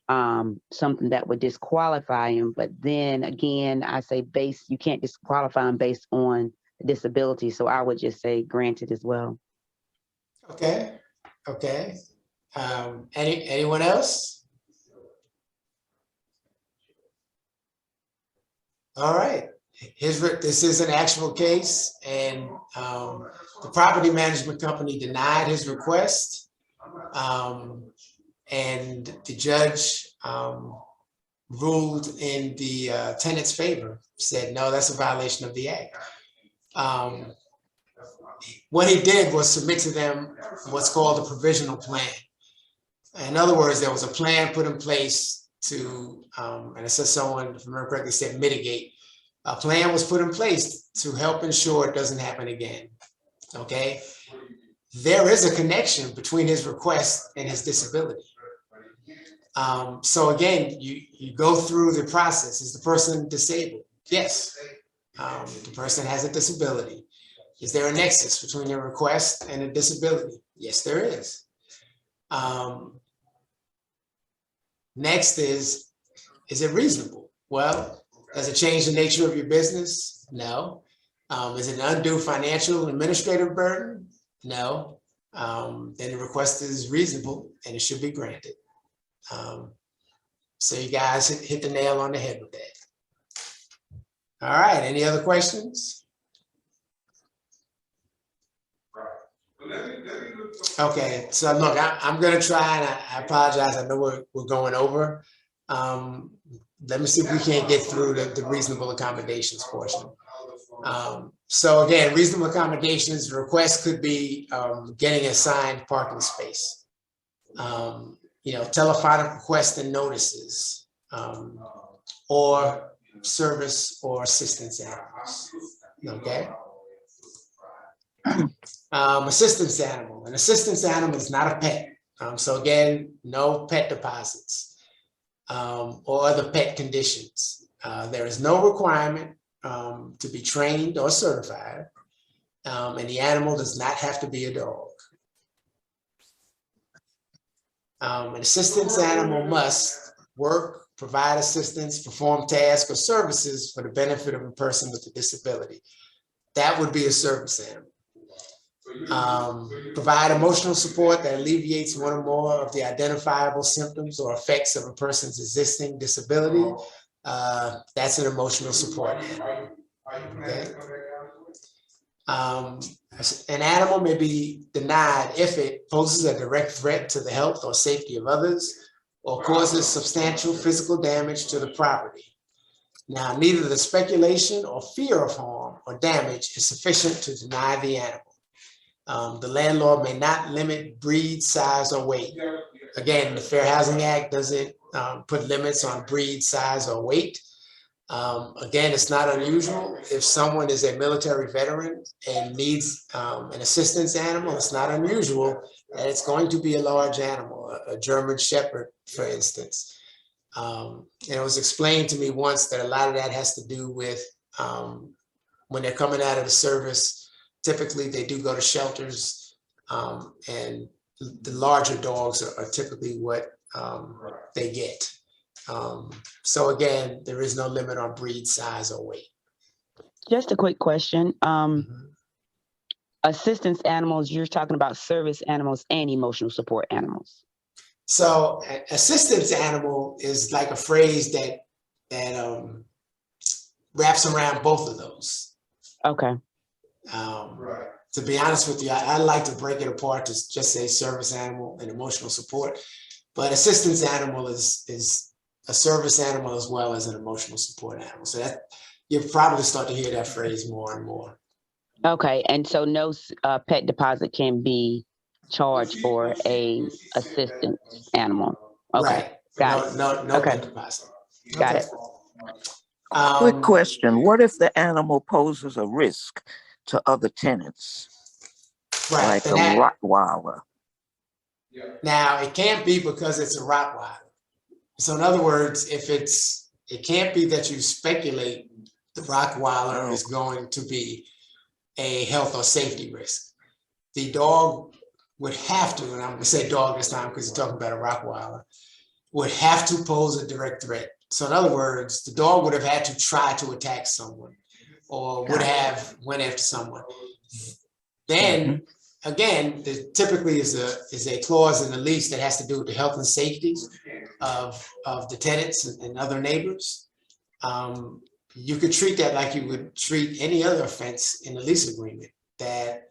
something that would disqualify him. But then again, I say you can't disqualify him based on disability. So I would just say granted as well. Okay, okay. Anyone else? All right. This is an actual case, and the property management company denied his request. And the judge ruled in the tenant's favor, said, no, that's a violation of the act. What he did was submit to them what's called a provisional plan. In other words, there was a plan put in place to, and it says someone, if I remember correctly, said mitigate. A plan was put in place to help ensure it doesn't happen again, okay? There is a connection between his request and his disability. So again, you go through the process. Is the person disabled? Yes, the person has a disability. Is there a nexus between your request and a disability? Yes, there is. Next is it reasonable? Well, does it change the nature of your business? No. Is it an undue financial and administrative burden? No. Then the request is reasonable and it should be granted. So you guys hit the nail on the head with that. All right, any other questions? Okay, so look, I'm gonna try, and I apologize, I know we're going over. Let me see if we can't get through the reasonable accommodations portion. So again, reasonable accommodations, the request could be getting assigned parking space. Telephonic requests and notices, or service or assistance animals, okay? Assistance animal. An assistance animal is not a pet. So again, no pet deposits or other pet conditions. There is no requirement to be trained or certified, and the animal does not have to be a dog. An assistance animal must work, provide assistance, perform tasks or services for the benefit of a person with a disability. That would be a service animal. Provide emotional support that alleviates one or more of the identifiable symptoms or effects of a person's existing disability. That's an emotional support animal. Okay? An animal may be denied if it poses a direct threat to the health or safety of others or causes substantial physical damage to the property. Now, neither the speculation or fear of harm or damage is sufficient to deny the animal. The landlord may not limit breed, size, or weight. Again, the Fair Housing Act doesn't put limits on breed, size, or weight. Again, it's not unusual if someone is a military veteran and needs an assistance animal. It's not unusual that it's going to be a large animal, a German Shepherd, for instance. And it was explained to me once that a lot of that has to do with when they're coming out of the service. Typically, they do go to shelters, and the larger dogs are typically what they get. So again, there is no limit on breed, size, or weight. Just a quick question. Assistance animals, you're talking about service animals and emotional support animals. So assistance animal is like a phrase that wraps around both of those. Okay. To be honest with you, I like to break it apart to just say service animal and emotional support, but assistance animal is a service animal as well as an emotional support animal. So that you'll probably start to hear that phrase more and more. Okay, and so no pet deposit can be charged for a assistance animal. Okay, right. Got it. No Okay. pet deposit. Got it. Quick question. What if the animal poses a risk to other tenants? Right. Like a Rottweiler? Now, it can't be because it's a Rottweiler. So in other words, it can't be that you speculate the Rottweiler is going to be a health or safety risk. The dog would have to, and I'm gonna say dog this time because you're talking about a Rottweiler, would have to pose a direct threat. So in other words, the dog would have had to try to attack someone or would have went after someone. Then again, there typically is a clause in the lease that has to do with the health and safety of the tenants and other neighbors. You could treat that like you would treat any other offense in the lease agreement, that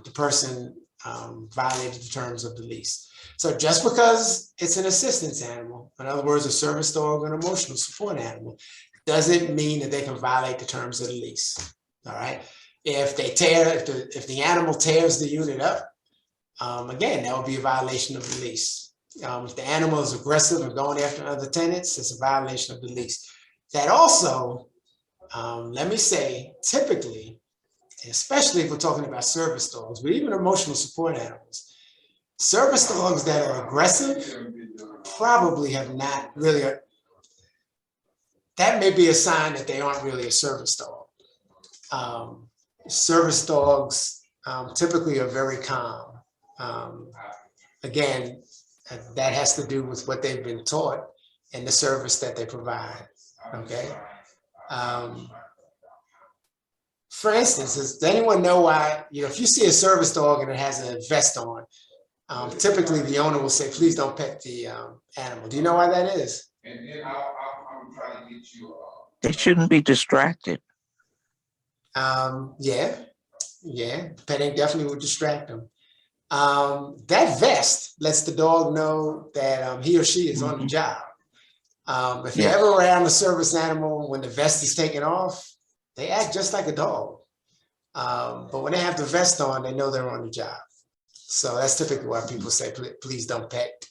the person violated the terms of the lease. So just because it's an assistance animal, in other words, a service dog or an emotional support animal, doesn't mean that they can violate the terms of the lease. All right. If the animal tears the unit up, again, that would be a violation of the lease. If the animal is aggressive and going after other tenants, it's a violation of the lease. That also, let me say, typically, especially if we're talking about service dogs, but even emotional support animals, service dogs that are aggressive probably have not really, that may be a sign that they aren't really a service dog. Service dogs typically are very calm. Again, that has to do with what they've been taught and the service that they provide, okay? For instance, does anyone know why, if you see a service dog and it has a vest on, typically the owner will say, please don't pet the animal. Do you know why that is? I'm trying to get you. They shouldn't be distracted. Yeah, petting definitely would distract them. That vest lets the dog know that he or she is on the job. If you're ever around a service animal when the vest is taken off, they act just like a dog. But when they have the vest on, they know they're on the job. So that's typically why people say, please don't pet.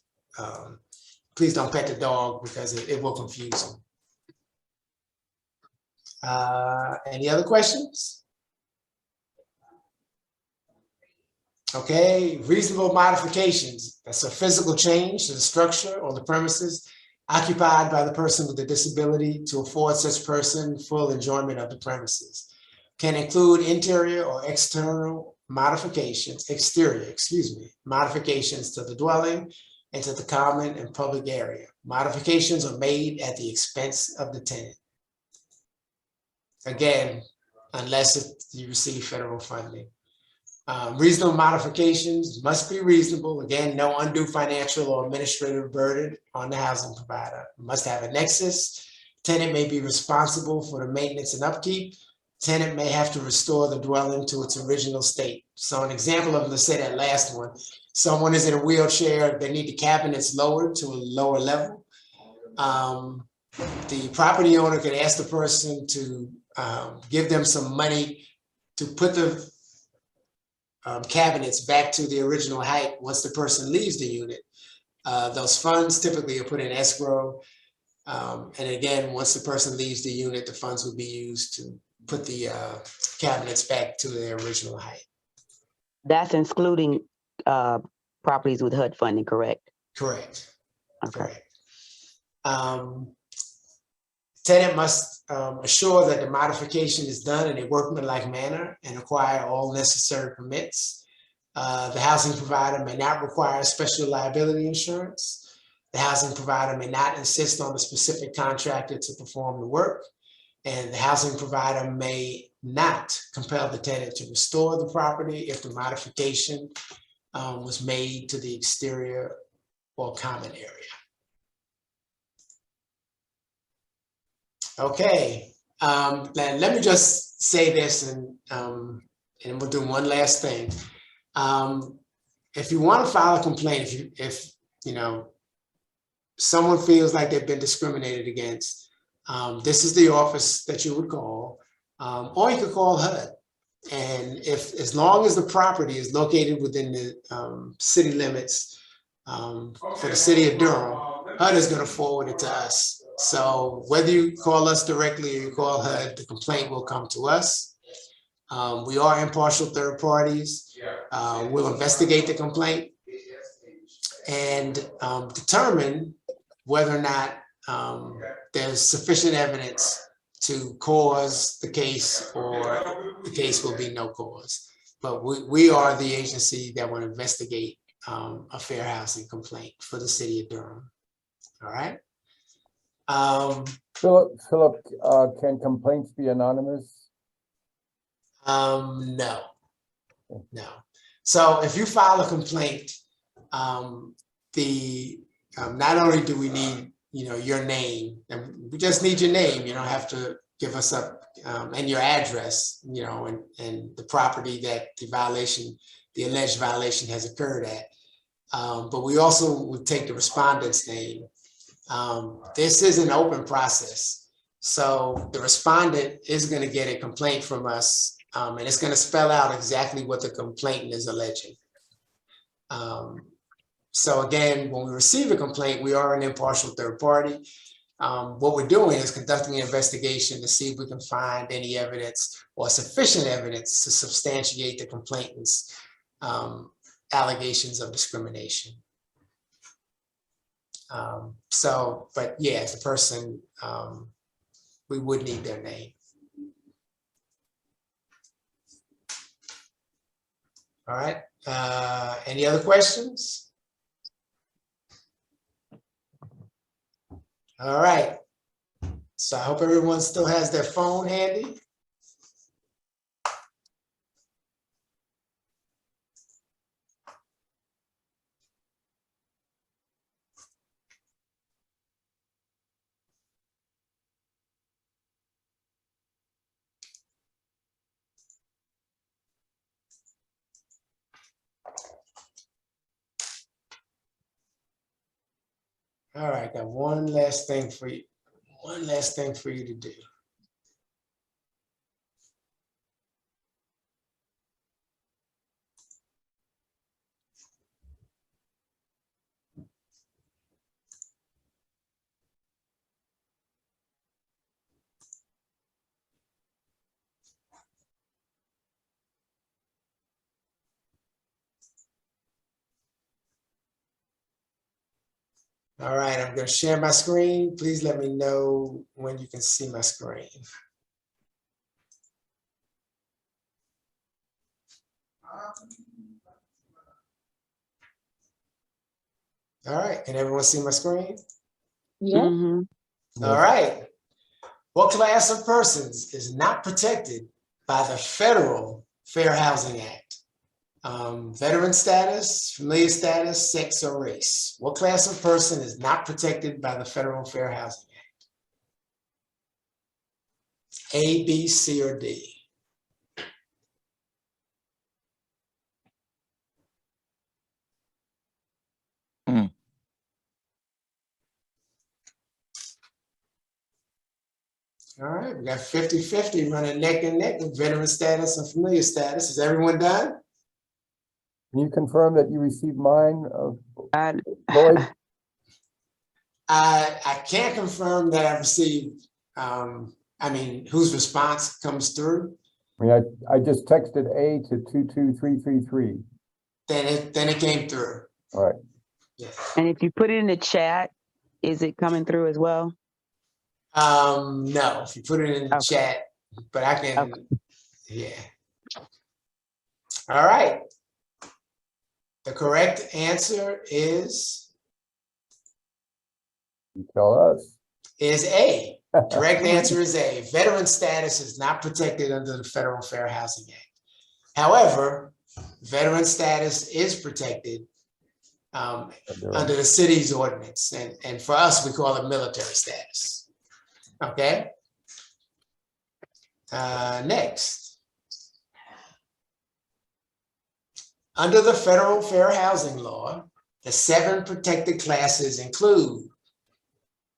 Please don't pet the dog because it will confuse them. Any other questions? Okay, reasonable modifications. That's a physical change to the structure or the premises occupied by the person with a disability to afford such person full enjoyment of the premises. Can include interior or external modifications, modifications to the dwelling and to the common and public area. Modifications are made at the expense of the tenant. Again, unless you receive federal funding. Reasonable modifications must be reasonable. Again, no undue financial or administrative burden on the housing provider. Must have a nexus. Tenant may be responsible for the maintenance and upkeep. Tenant may have to restore the dwelling to its original state. So an example of, let's say that last one, someone is in a wheelchair, they need the cabinets lowered to a lower level. The property owner could ask the person to give them some money to put the cabinets back to the original height once the person leaves the unit. Those funds typically are put in escrow. And again, once the person leaves the unit, the funds would be used to put the cabinets back to their original height. That's excluding properties with HUD funding, correct? Correct. Okay. Correct. Tenant must assure that the modification is done in a workmanlike manner and acquire all necessary permits. The housing provider may not require special liability insurance. The housing provider may not insist on a specific contractor to perform the work. And the housing provider may not compel the tenant to restore the property if the modification was made to the exterior or common area. Okay, let me just say this and we'll do one last thing. If you want to file a complaint, if someone feels like they've been discriminated against, this is the office that you would call, or you could call HUD. And as long as the property is located within the city limits for the city of Durham, HUD is going to forward it to us. So whether you call us directly or you call HUD, the complaint will come to us. We are impartial third parties. We'll investigate the complaint and determine whether or not there's sufficient evidence to cause the case, or the case will be no cause. But we are the agency that will investigate a fair housing complaint for the city of Durham. All right. Philip, can complaints be anonymous? No. So if you file a complaint, not only do we need, your name, and we just need your name. You don't have to give us up and your address, and the property that the alleged violation has occurred at. But we also would take the respondent's name. This is an open process. So the respondent is going to get a complaint from us, and it's going to spell out exactly what the complainant is alleging. So again, when we receive a complaint, we are an impartial third party. What we're doing is conducting an investigation to see if we can find any evidence or sufficient evidence to substantiate the complainant's allegations of discrimination. But yeah, the person, we would need their name. All right, any other questions? All right, so I hope everyone still has their phone handy. All right, got one last thing for you to do. All right, I'm going to share my screen. Please let me know when you can see my screen. All right, can everyone see my screen? Yeah. Mm-hmm. All right. What class of persons is not protected by the Federal Fair Housing Act? Veteran status, familiar status, sex, or race. What class of person is not protected by the Federal Fair Housing Act? A, B, C, or D? All right, we got 50-50 running neck and neck with veteran status and familiar status. Is everyone done? Can you confirm that you received mine, Lloyd? I can't confirm that I received, whose response comes through. I just texted A to 22333. Then it came through. All right. Yeah. And if you put it in the chat, is it coming through as well? No, if you put it in the chat, but I can, yeah. All right. The correct answer is? You tell us. Is A. Correct answer is A. Veteran status is not protected under the Federal Fair Housing Act. However, veteran status is protected under the city's ordinance. And for us, we call it military status. Okay. Next. Under the Federal Fair Housing Law, the 7 protected classes include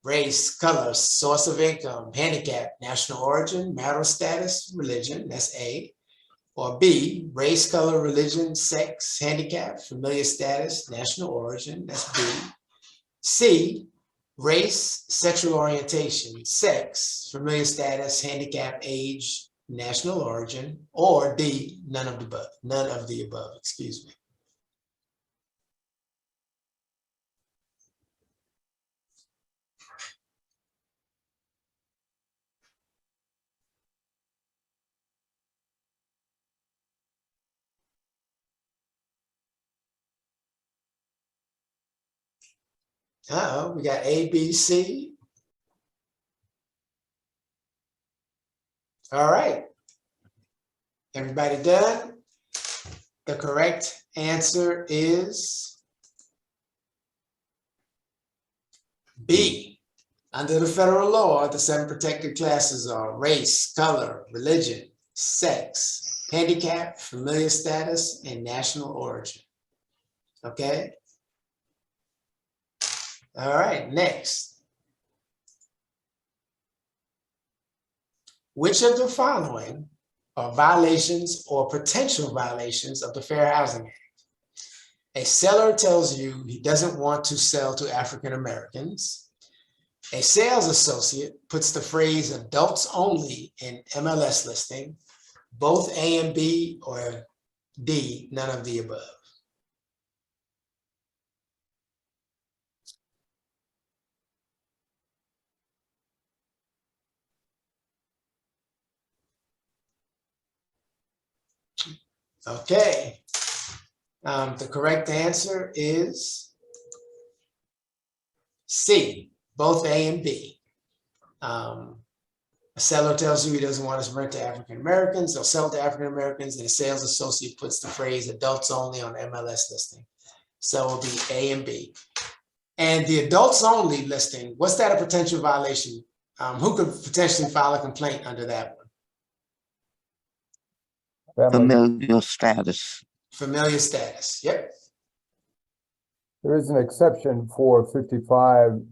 race, color, source of income, handicap, national origin, marital status, religion, that's A. Or B, race, color, religion, sex, handicap, familiar status, national origin, that's B. C, race, sexual orientation, sex, familiar status, handicap, age, national origin, or D, none of the above, excuse me. Uh-oh, we got A, B, C. All right. Everybody done? The correct answer is B. Under the federal law, the 7 protected classes are race, color, religion, sex, handicap, familial status, and national origin. Okay? All right, next. Which of the following are violations or potential violations of the Fair Housing Act? A seller tells you he doesn't want to sell to African Americans. A sales associate puts the phrase adults only in MLS listing, both A and B, or D, none of the above. Okay. The correct answer is C, both A and B. A seller tells you he doesn't want to rent to African Americans, they'll sell to African Americans, and a sales associate puts the phrase adults only on MLS listing. So it'll be A and B. And the adults only listing, what's that a potential violation? Who could potentially file a complaint under that one? Familial status. Familiar status, yep. There is an exception for 55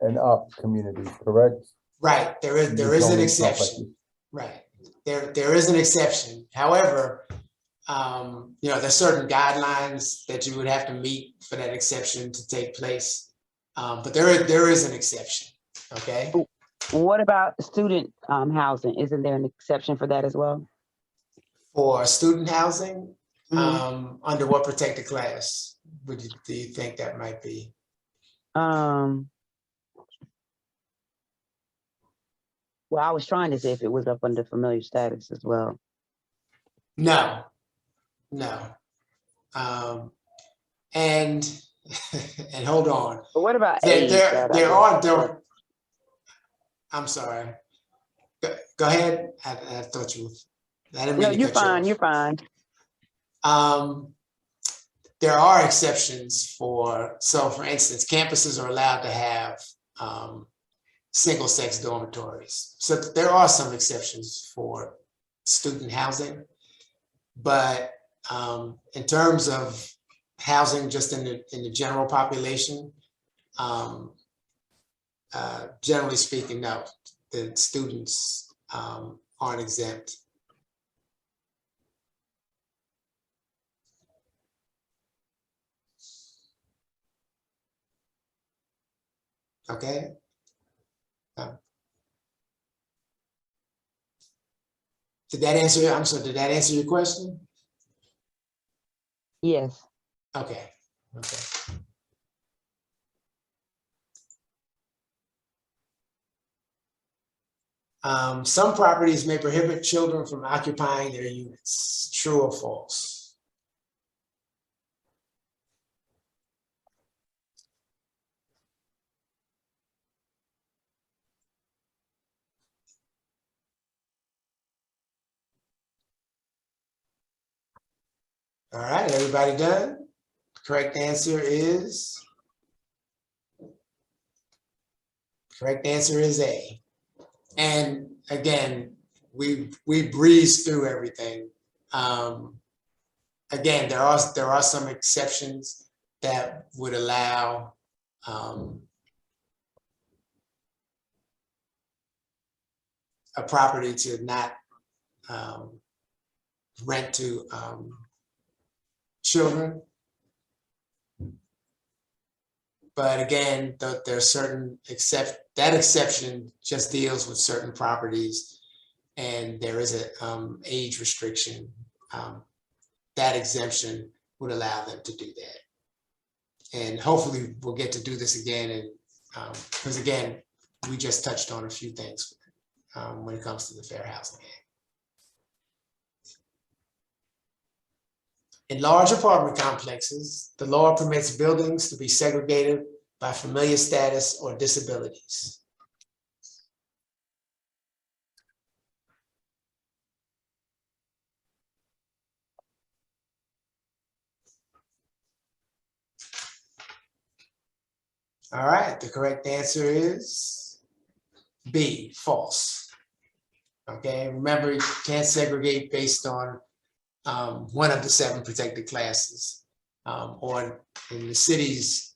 and up communities, correct? Right, there is an exception. Right, there is an exception. However, you know, there's certain guidelines that you would have to meet for that exception to take place. But there is an exception. Okay. What about student housing? Isn't there an exception for that as well? For student housing, under what protected class do you think that might be? Well, I was trying to see if it was up under familiar status as well. No. And hold on. But what about I'm sorry. Go ahead. I thought you. I didn't mean to you're cut you fine. off. You're fine. There are exceptions for instance, campuses are allowed to have single-sex dormitories. So there are some exceptions for student housing, but in terms of housing just in the general population, generally speaking, no, the students aren't exempt. Okay. Did that answer? Did that answer your question? Yes. Okay. Some properties may prohibit children from occupying their units. True or false? All right, everybody done? Correct answer is A. And again, we breezed through everything. Again, there are some exceptions that would allow a property to not rent to children. But again, there are certain that exception just deals with certain properties, and there is a age restriction. That exemption would allow them to do that. And hopefully we'll get to do this again, and because again, we just touched on a few things when it comes to the Fair Housing Act. In large apartment complexes, the law permits buildings to be segregated by familiar status or disabilities. All right, the correct answer is B, false. Okay, remember, you can't segregate based on one of the 7 protected classes, or in the city's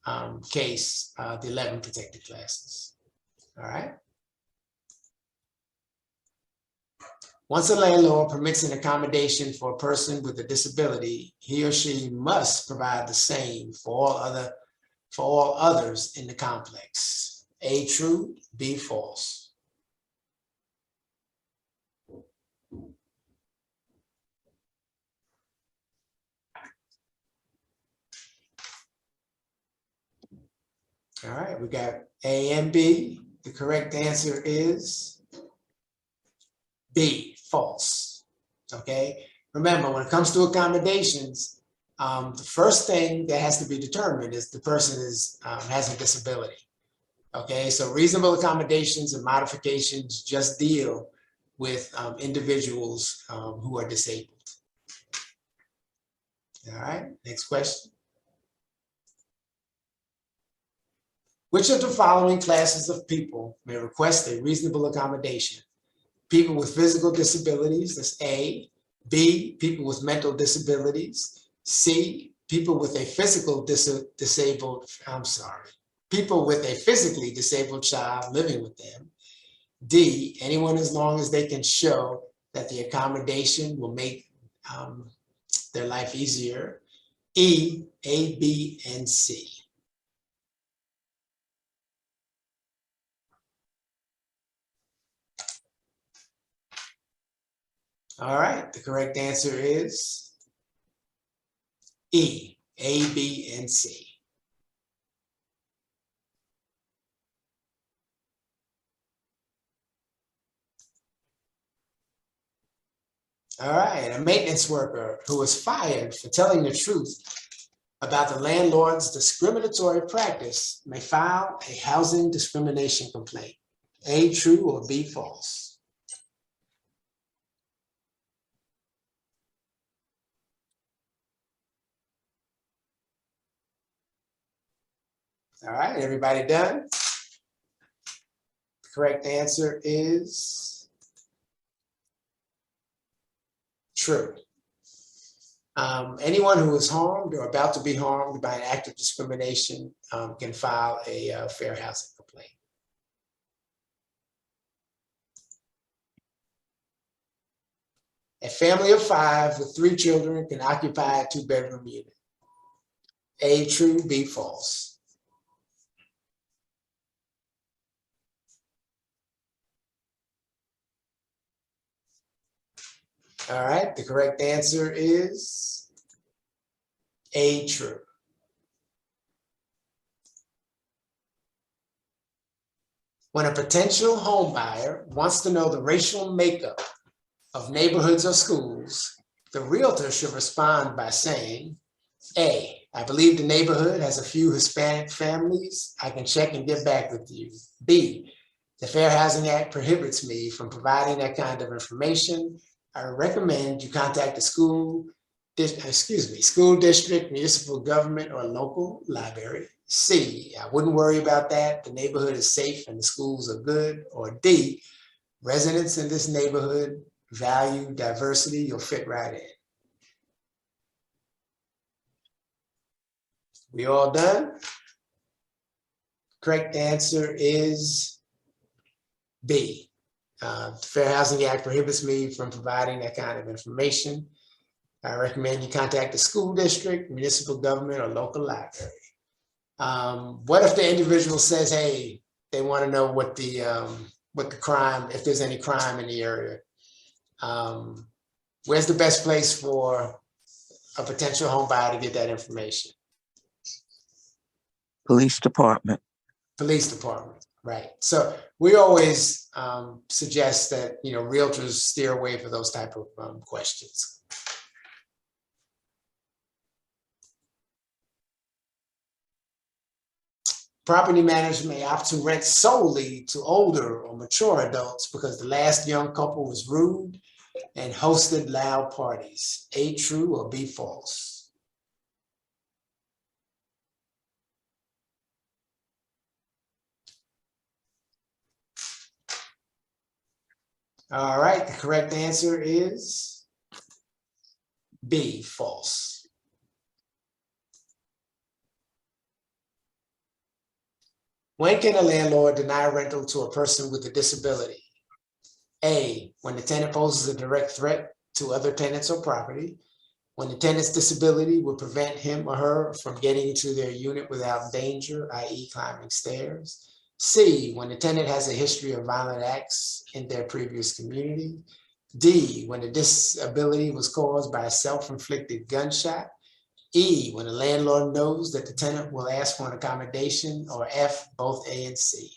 case, the 11 protected classes. All right. Once a landlord permits an accommodation for a person with a disability, he or she must provide the same for all others in the complex. A, true, B, false. All right, we got A and B. The correct answer is B, false. Okay, remember, when it comes to accommodations, the first thing that has to be determined is the person has a disability. Okay, so reasonable accommodations and modifications just deal with individuals who are disabled. All right, next question. Which of the following classes of people may request a reasonable accommodation? People with physical disabilities, that's A. B, people with mental disabilities. C, people with a people with a physically disabled child living with them. D, anyone as long as they can show that the accommodation will make their life easier. E, A, B, and C. All right, the correct answer is E, A, B, and C. All right, a maintenance worker who was fired for telling the truth about the landlord's discriminatory practice may file a housing discrimination complaint. A, true, or B, false. All right, everybody done? The correct answer is true. Anyone who is harmed or about to be harmed by an act of discrimination can file a fair housing complaint. A family of 5 with 3 children can occupy a 2-bedroom unit. A, true, B, false. All right, the correct answer is A, true. When a potential home buyer wants to know the racial makeup of neighborhoods or schools, the realtor should respond by saying, A, I believe the neighborhood has a few Hispanic families. I can check and get back with you. B, the Fair Housing Act prohibits me from providing that kind of information. I recommend you contact the school district, municipal government, or local library. C, I wouldn't worry about that. The neighborhood is safe and the schools are good. Or D, residents in this neighborhood value diversity. You'll fit right in. We all done? Correct answer is B. The Fair Housing Act prohibits me from providing that kind of information. I recommend you contact the school district, municipal government, or local library. What if the individual says, hey, they want to know what the crime, if there's any crime in the area? Where's the best place for a potential home buyer to get that information? Police department. Police department, right. So we always suggest that, realtors steer away for those type of questions. property managers may opt to rent solely to older or mature adults because the last young couple was rude and hosted loud parties. A, true, or B, false? All right, the correct answer is B, false. When can a landlord deny rental to a person with a disability? A, when the tenant poses a direct threat to other tenants or property, when the tenant's disability would prevent him or her from getting to their unit without danger, i.e. climbing stairs. C, when the tenant has a history of violent acts in their previous community. D, when the disability was caused by a self-inflicted gunshot. E, when the landlord knows that the tenant will ask for an accommodation, or F, both A and C.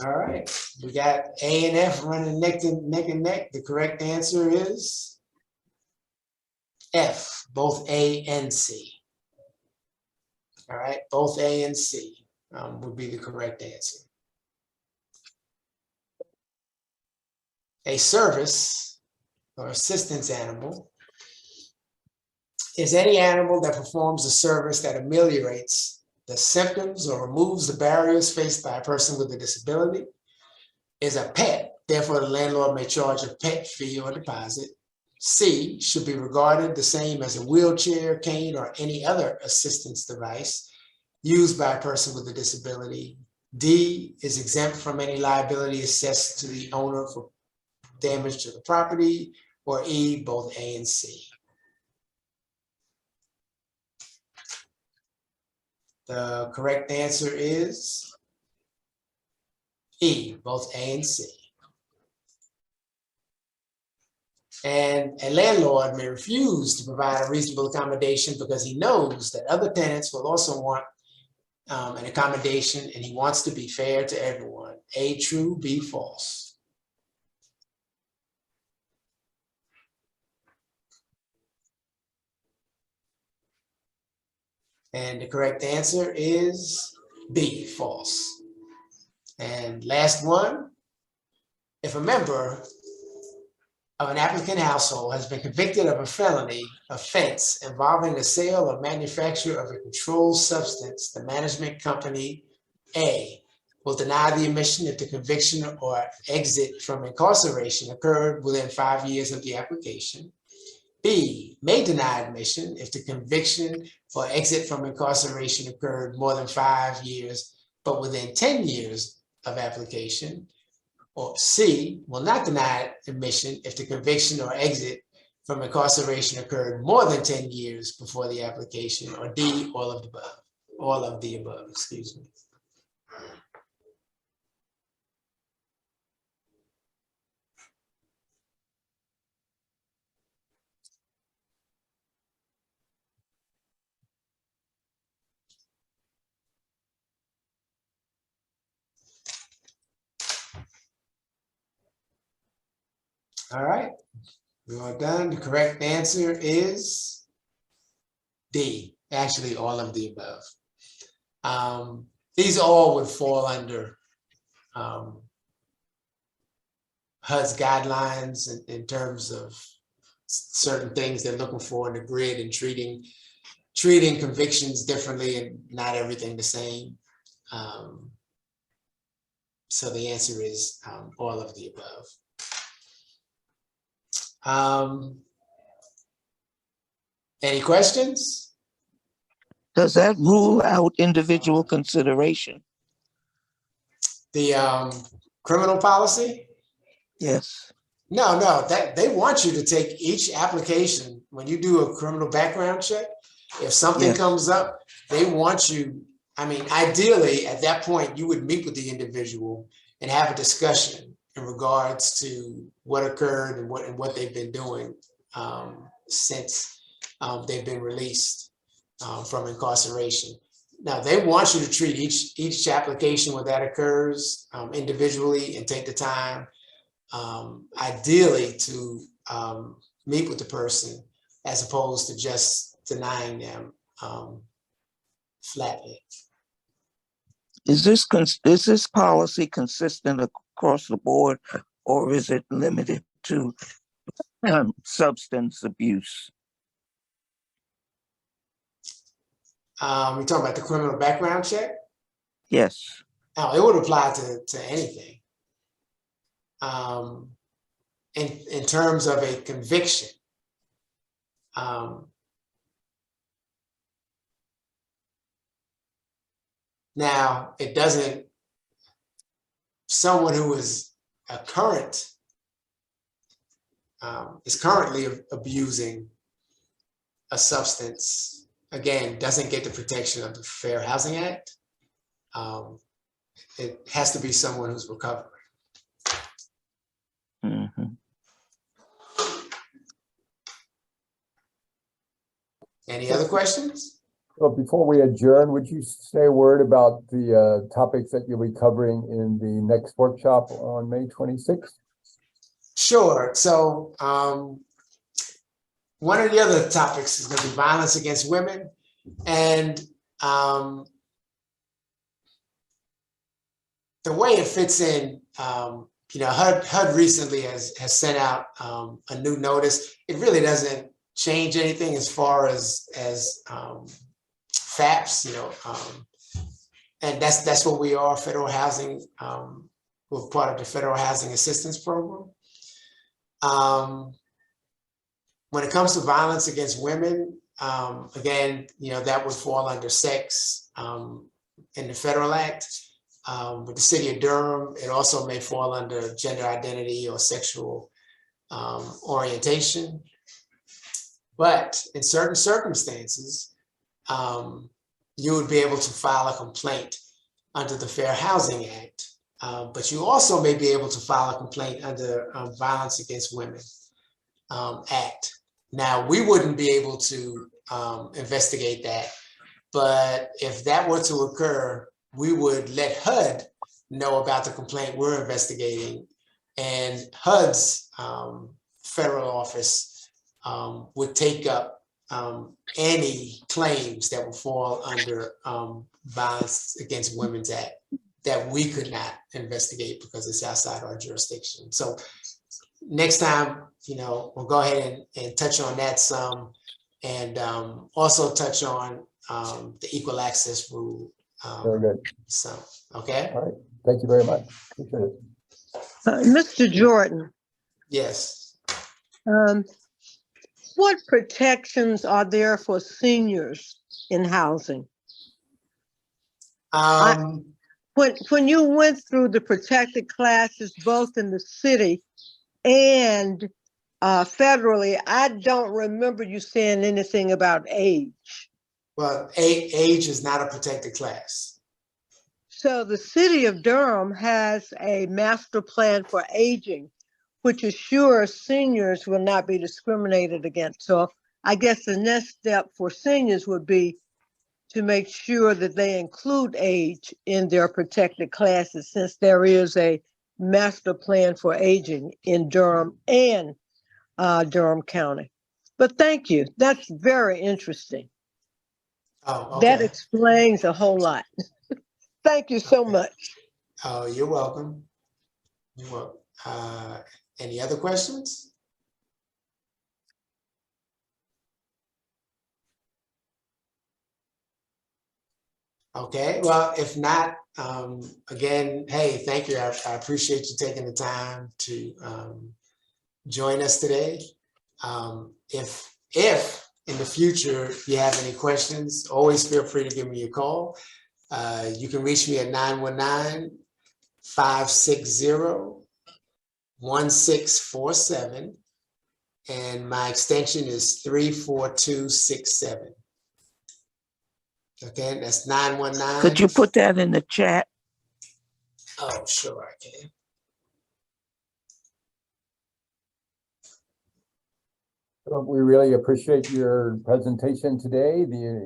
All right, we got A and F running neck and neck. The correct answer is F, both A and C. All right, both A and C would be the correct answer. A service or assistance animal is any animal that performs a service that ameliorates the symptoms or removes the barriers faced by a person with a disability. Is a pet, therefore the landlord may charge a pet fee or deposit. C, should be regarded the same as a wheelchair, cane, or any other assistance device used by a person with a disability. D, is exempt from any liability assessed to the owner for damage to the property. Or E, both A and C. The correct answer is E, both A and C. And a landlord may refuse to provide a reasonable accommodation because he knows that other tenants will also want an accommodation, and he wants to be fair to everyone. A, true, B, false. And the correct answer is B, false. And last one, if a member of an applicant household has been convicted of a felony offense involving the sale or manufacture of a controlled substance, the management company A will deny the admission if the conviction or exit from incarceration occurred within 5 years of the application. B, may deny admission if the conviction or exit from incarceration occurred more than 5 years, but within 10 years of application. Or C, will not deny admission if the conviction or exit from incarceration occurred more than 10 years before the application. Or D, all of the above. All of the above, excuse me. All right, we're all done. The correct answer is D, actually all of the above. These all would fall under HUD's guidelines in terms of certain things they're looking for in the grid and treating convictions differently and not everything the same. So the answer is all of the above. Any questions? Does that rule out individual consideration? The criminal policy? Yes. No, that they want you to take each application when you do a criminal background check. If something comes up, they want you, I mean, ideally at that point, you would meet with the individual and have a discussion in regards to what occurred and what they've been doing since they've been released from incarceration. Now, they want you to treat each application when that occurs individually and take the time, ideally to meet with the person as opposed to just denying them flatly. Is this policy consistent across the board, or is it limited to substance abuse? We're talking about the criminal background check? Yes. Now, it would apply to anything. In terms of a conviction, now it doesn't, someone who is a current, is currently abusing a substance, again, doesn't get the protection of the Fair Housing Act. It has to be someone who's recovering. Mm-hmm. Any other questions? Well, before we adjourn, would you say a word about the topics that you'll be covering in the next workshop on May 26th? Sure. So one of the other topics is going to be violence against women. And the way it fits in, HUD recently has sent out a new notice. It really doesn't change anything as far as FAPS, and that's what we are, federal housing. We're part of the Federal Housing Assistance Program. When it comes to violence against women, again, that would fall under sex in the Federal Act. With the City of Durham, it also may fall under gender identity or sexual orientation. But in certain circumstances, you would be able to file a complaint under the Fair Housing Act. But you also may be able to file a complaint under Violence Against Women Act. Now, we wouldn't be able to investigate that, but if that were to occur, we would let HUD know about the complaint we're investigating, and HUD's federal office would take up any claims that would fall under Violence Against Women's Act that we could not investigate because it's outside our jurisdiction. So next time, we'll go ahead and touch on that some, and also touch on the equal access rule. Very good. So, okay. All right. Thank you very much. Appreciate it. Mr. Jordan, Yes. what protections are there for seniors in housing? When you went through the protected classes, both in the city and federally, I don't remember you saying anything about age. Well, age is not a protected class. So the City of Durham has a master plan for aging, which assures seniors will not be discriminated against. So I guess the next step for seniors would be to make sure that they include age in their protected classes, since there is a master plan for aging in Durham and Durham County. But thank you. That's very interesting. Oh, okay. That explains a whole lot. Thank you so much. Oh, you're welcome. You're welcome. Any other questions? Okay, well, if not, again, hey, thank you. I appreciate you taking the time to join us today. If in the future you have any questions, always feel free to give me a call. You can reach me at 919-560-1647, and my extension is 34267. Okay, that's 919. Could you put that in the chat? Oh, sure, I can. We really appreciate your presentation today. The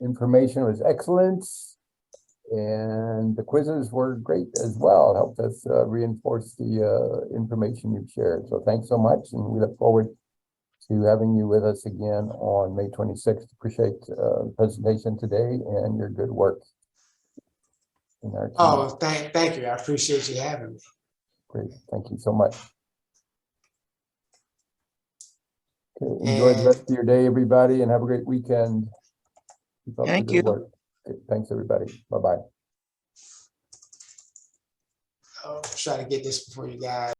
information was excellent. And the quizzes were great as well. Helped us reinforce the information you've shared. So thanks so much. And we look forward to having you with us again on May 26th. Appreciate the presentation today and your good work in our team. Oh, thank you. I appreciate you having me. Great. Thank you so much. Okay, enjoy the rest of your day, everybody, and have a great weekend. Keep up the Thank good you. work. Okay, thanks, everybody. Bye-bye. I'll try to get this before you guys.